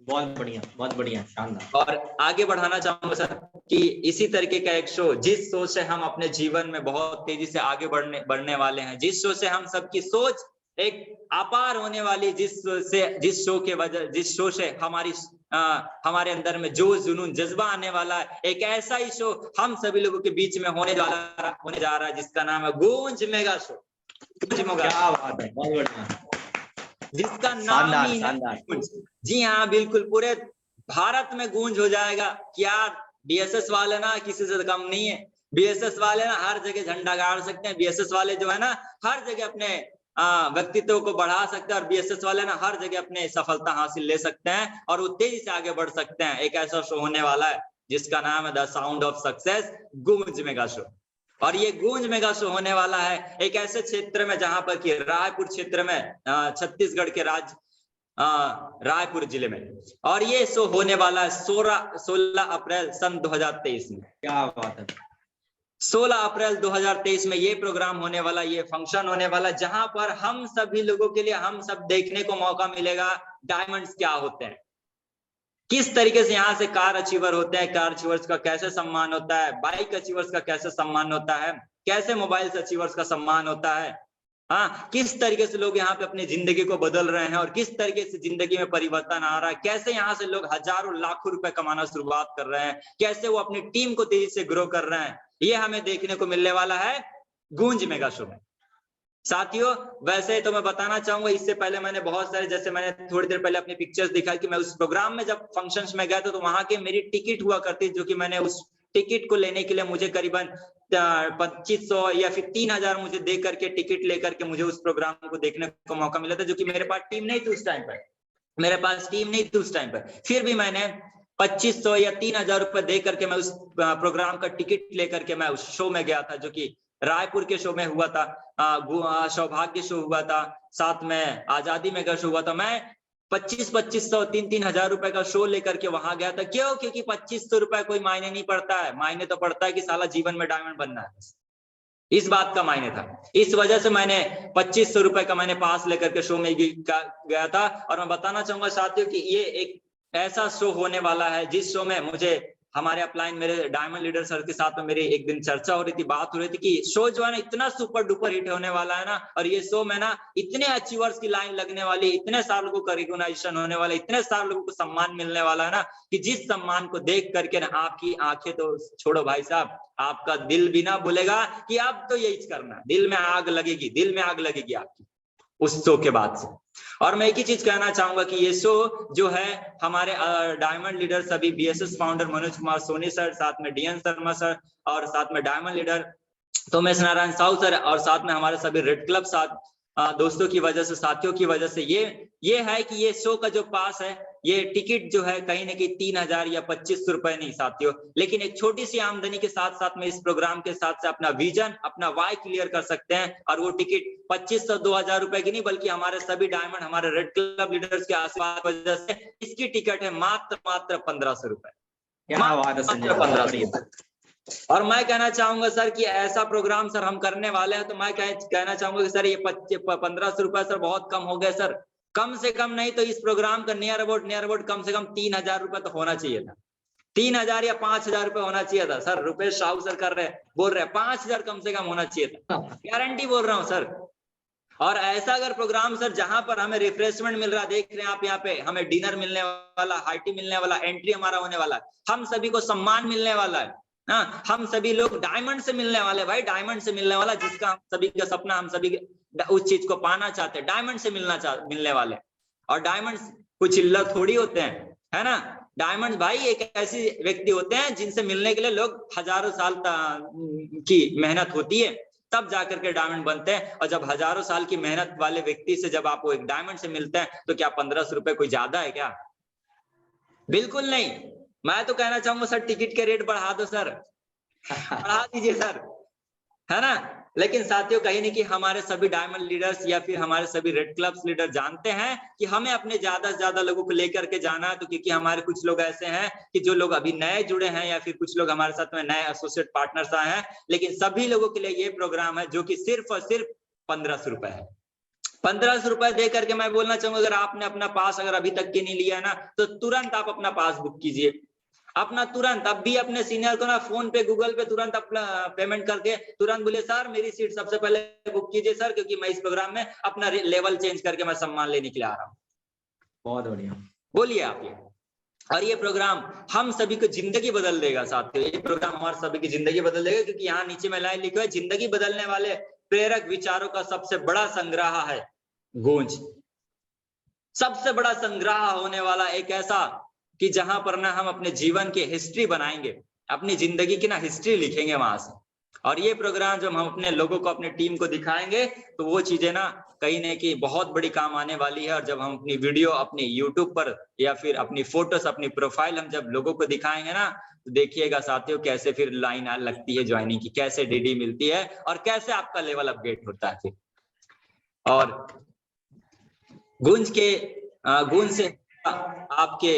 बहुत बढ़िया, शानदार। और आगे बढ़ाना चाहूंगा सर कि इसी तरीके का एक शो, जिस सोच से हम अपने जीवन में बहुत तेजी से आगे बढ़ने वाले हैं, जिस शो से हम सबकी सोच एक अपार होने वाली, जिस शो से हमारे अंदर में जोश जुनून जज्बा आने वाला है, एक ऐसा ही शो हम सभी लोगों के बीच में होने जा रहा है, जिसका नाम है गूंज मेगा शो। क्या बात है, बहुत बढ़िया, जिसका नाम ही है गूंज। जी हाँ बिल्कुल, पूरे भारत में गूंज हो जाएगा कि यार बीएसएस वाले ना किसी से कम नहीं है, बीएसएस वाले ना हर जगह झंडा गाड़ सकते हैं, बीएसएस वाले जो है ना हर जगह अपने व्यक्तित्व को बढ़ा सकते हैं, और बीएसएस वाले ना हर जगह अपने सफलता हासिल ले सकते हैं और वो तेजी से आगे बढ़ सकते हैं। एक ऐसा शो होने वाला है जिसका नाम है द साउंड ऑफ सक्सेस, गूंज मेगा शो। और ये गूंज मेगा शो होने वाला है एक ऐसे क्षेत्र में जहां पर कि रायपुर क्षेत्र में, छत्तीसगढ़ के राज्य रायपुर जिले में। और ये शो होने वाला है 16 अप्रैल सन 2023 में। क्या बात है, 16 अप्रैल 2023 में ये प्रोग्राम होने वाला, ये फंक्शन होने वाला, जहां पर हम सभी लोगों के लिए, हम सब देखने को मौका मिलेगा डायमंड्स क्या होते हैं, किस तरीके से यहाँ से कार अचीवर होते हैं, कार अचीवर्स का कैसे सम्मान होता है, बाइक अचीवर्स का कैसे सम्मान होता है, कैसे मोबाइल अचीवर्स का सम्मान होता है, हाँ किस तरीके से लोग यहाँ पे अपनी जिंदगी को बदल रहे हैं और किस तरीके से जिंदगी में परिवर्तन आ रहा है, कैसे यहाँ से लोग हजारों लाखों रुपए कमाना शुरुआत कर रहे हैं, कैसे वो अपनी टीम को तेजी से ग्रो कर रहे हैं, ये हमें देखने को मिलने वाला है गूंज मेगा शो में। साथियों वैसे तो मैं बताना चाहूंगा, इससे पहले मैंने बहुत सारे, जैसे मैंने थोड़ी देर पहले अपने पिक्चर्स दिखा कि मैं उस प्रोग्राम में जब फंक्शंस में गया था तो वहां के मेरी टिकट हुआ करती, जो कि मैंने उस टिकट को लेने के लिए मुझे करीबन 2500 या फिर 3000 मुझे दे करके टिकट लेकर के मुझे उस प्रोग्राम को देखने को मौका मिला था, जो कि मेरे पास टीम नहीं थी उस टाइम पर, मेरे पास टीम नहीं थी उस टाइम पर। फिर भी मैंने 2500 या 3000 रुपए दे करके मैं उस प्रोग्राम का टिकट लेकर के मैं उस शो में गया था, जो कि रायपुर के शो में हुआ था, सौभाग्य शो हुआ था, साथ में आजादी मेगा शो हुआ था। मैं 2500 3,000 रुपए का शो लेकर के वहां गया था। क्यों? क्योंकि 2500 रुपए कोई मायने नहीं पड़ता है, मायने तो पड़ता है कि साला जीवन में डायमंड बनना है, इस बात का मायने था। इस वजह से मैंने 2500 रुपए का मैंने पास लेकर के शो में गया था। और मैं बताना चाहूंगा साथियों कि ये एक ऐसा शो होने वाला है जिस शो में मुझे हमारे अपलाइन, मेरे डायमंड लीडर सर के साथ में मेरी एक दिन चर्चा हो रही थी, बात हो रही थी कि शो जो है ना इतना सुपर डुपर हिट होने वाला है ना, और ये शो में ना इतने अचीवर्स की लाइन लगने वाली, इतने सारे लोगों का रिकॉग्निशन होने वाला, इतने सारे लोगों को सम्मान मिलने वाला है ना, कि जिस सम्मान को देख करके ना आपकी आंखें तो छोड़ो भाई साहब, आपका दिल भी ना बोलेगा कि अब तो यही करना, दिल में आग लगेगी, दिल में आग लगेगी आपकी उस शो के बाद से। और मैं एक ही चीज कहना चाहूंगा कि ये शो जो है हमारे डायमंड लीडर सभी, BSS founder Manoj Kumar Soni sir, साथ में डीएन शर्मा सर और साथ में डायमंड लीडर तो मैं नारायण साहू सर और साथ में हमारे सभी रेड क्लब साथ दोस्तों की वजह से, साथियों की वजह से ये है कि ये शो का जो पास है, ये टिकट जो है कहीं ना कहीं 3,000 या 25 रुपए नहीं साथियों, लेकिन एक छोटी सी आमदनी के साथ साथ में इस प्रोग्राम के साथ से अपना विजन, अपना वाई क्लियर कर सकते हैं। और वो टिकट 2500 2,000 रुपए की नहीं, बल्कि हमारे सभी डायमंड, हमारे रेड क्लब लीडर्स के आशीर्वाद की वजह से इसकी टिकट है मात्र 1500 रुपए। क्या बात है संजय, 1500। और मैं कहना चाहूंगा सर कि ऐसा प्रोग्राम सर हम करने वाले हैं, तो मैं कहना चाहूंगा कि सर ये 1500 रुपए सर बहुत कम हो गए सर। कम से कम नहीं तो इस प्रोग्राम का नियर अबाउट कम से कम 3,000 रुपए तो होना चाहिए था। 3,000 या 5,000 रुपए होना चाहिए था सर। रुपेश साहू सर बोल रहे 5,000 कम से कम होना चाहिए था, गारंटी बोल रहा हूँ सर। और ऐसा अगर प्रोग्राम सर जहां पर हमें रिफ्रेशमेंट मिल रहा, देख रहे हैं आप यहाँ पे, हमें डिनर मिलने वाला, हाई टी मिलने वाला, एंट्री हमारा होने वाला है, हम सभी को सम्मान मिलने वाला है, हम सभी लोग डायमंड से मिलने वाले, भाई डायमंड से मिलने वाला, जिसका हम सभी का सपना, हम सभी उस चीज को पाना चाहते हैं, डायमंड से मिलने वाले। और डायमंड कुछ चिल्लर थोड़ी होते हैं, है ना। डायमंड भाई एक ऐसे व्यक्ति होते हैं जिनसे मिलने के लिए लोग हजारों साल की मेहनत होती है, तब जाकर के डायमंड बनते हैं। और जब हजारों साल की मेहनत वाले व्यक्ति से जब आप वो एक डायमंड से मिलते हैं, तो क्या 1500 रुपए कोई ज्यादा है क्या? बिल्कुल नहीं। मैं तो कहना चाहूंगा सर टिकट के रेट बढ़ा दो सर, बढ़ा दीजिए सर, है ना। लेकिन साथियों कहीं नहीं कि हमारे सभी डायमंड लीडर्स या फिर हमारे सभी रेड क्लब्स लीडर जानते हैं कि हमें अपने ज्यादा से ज्यादा लोगों को लेकर के जाना है। तो क्योंकि हमारे कुछ लोग ऐसे हैं कि जो लोग अभी नए जुड़े हैं या फिर कुछ लोग हमारे साथ में नए एसोसिएट पार्टनर्स आए हैं, लेकिन सभी लोगों के लिए ये प्रोग्राम है जो कि सिर्फ और सिर्फ 1500 रुपए है। 1500 रुपए दे करके मैं बोलना चाहूंगा, अगर आपने अपना पास अगर अभी तक के नहीं लिया ना, तो तुरंत आप अपना पास बुक कीजिए, अपना तुरंत। अब भी अपने सीनियर को ना फोन पे, गूगल पे तुरंत अपना पेमेंट करके तुरंत बोले सर मेरी सीट सबसे पहले बुक कीजिए सर, क्योंकि मैं इस प्रोग्राम में अपना लेवल चेंज करके मैं सम्मान लेने के लिए आ रहा हूँ। बहुत बढ़िया, बोलिए आप ये। और ये प्रोग्राम हम सभी को जिंदगी बदल देगा साथियों, ये प्रोग्राम हमारे सभी की जिंदगी बदल देगा, क्योंकि यहाँ नीचे में लाइन लिखी है, जिंदगी बदलने वाले प्रेरक विचारों का सबसे बड़ा संग्रह है गूंज। सबसे बड़ा संग्रह होने वाला एक ऐसा कि जहां पर ना हम अपने जीवन की हिस्ट्री बनाएंगे, अपनी जिंदगी की ना हिस्ट्री लिखेंगे वहां से। और ये प्रोग्राम जब हम अपने लोगों को, अपने टीम को दिखाएंगे, तो वो चीजें ना कहीं ना कहीं बहुत बड़ी काम आने वाली है। और जब हम अपनी वीडियो अपनी यूट्यूब पर या फिर अपनी फोटोस, अपनी प्रोफाइल हम जब लोगों को दिखाएंगे ना, तो देखिएगा साथियों कैसे फिर लाइन लगती है ज्वाइनिंग की, कैसे डीडी मिलती है और कैसे आपका लेवल अपग्रेड होता है फिर। और गुंज से आपके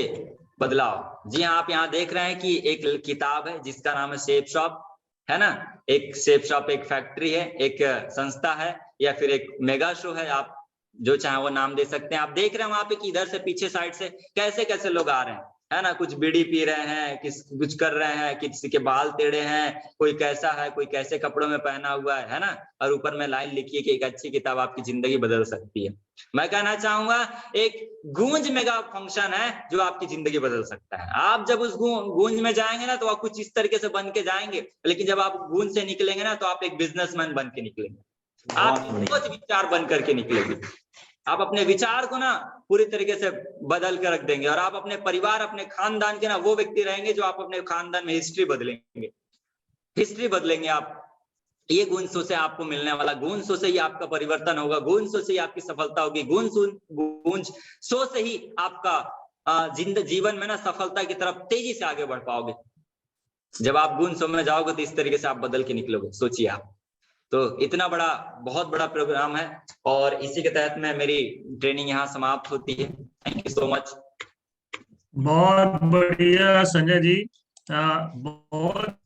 बदलाव। जी हाँ, आप यहाँ देख रहे हैं कि एक किताब है जिसका नाम है शेप शॉप, है ना। एक शेप शॉप एक फैक्ट्री है, एक संस्था है, या फिर एक मेगा शो है, आप जो चाहे वो नाम दे सकते हैं। आप देख रहे हैं वहां पे कि इधर से पीछे साइड से कैसे कैसे लोग आ रहे हैं, है ना। कुछ बीड़ी पी रहे हैं, कुछ कर रहे हैं, किसी के बाल टेढ़े हैं, कोई कैसा है, कोई कैसे कपड़ों में पहना हुआ है ना। और ऊपर में लाइन लिखी है कि एक अच्छी किताब आपकी जिंदगी बदल सकती है। मैं कहना चाहूंगा एक गूंज मेगा फंक्शन है जो आपकी जिंदगी बदल सकता है। आप जब उस गूंज में जाएंगे ना, तो आप कुछ इस तरीके से बन के जाएंगे, लेकिन जब आप गूंज से निकलेंगे ना, तो आप एक बिजनेसमैन बन के निकलेंगे, आप सोच विचार बन करके निकलेंगे। आप अपने विचार को ना पूरी तरीके से बदल के रख देंगे, और आप अपने परिवार, अपने खानदान के ना वो व्यक्ति रहेंगे जो आप अपने खानदान में हिस्ट्री बदलेंगे, हिस्ट्री बदलेंगे आप। ये गुण शो से आपको मिलने वाला, गुण शो से ही आपका परिवर्तन होगा, गुण शो से ही आपकी सफलता होगी, गुण शो से ही आपका जीवन में ना सफलता की तरफ तेजी से आगे बढ़ पाओगे। जब आप गुण शो में जाओगे तो इस तरीके से आप बदल के निकलोगे, सोचिए आप। तो इतना बड़ा, बहुत बड़ा प्रोग्राम है, और इसी के तहत में मेरी ट्रेनिंग यहाँ समाप्त होती है। Thank you so much. बहुत बढ़िया संजय जी, बहुत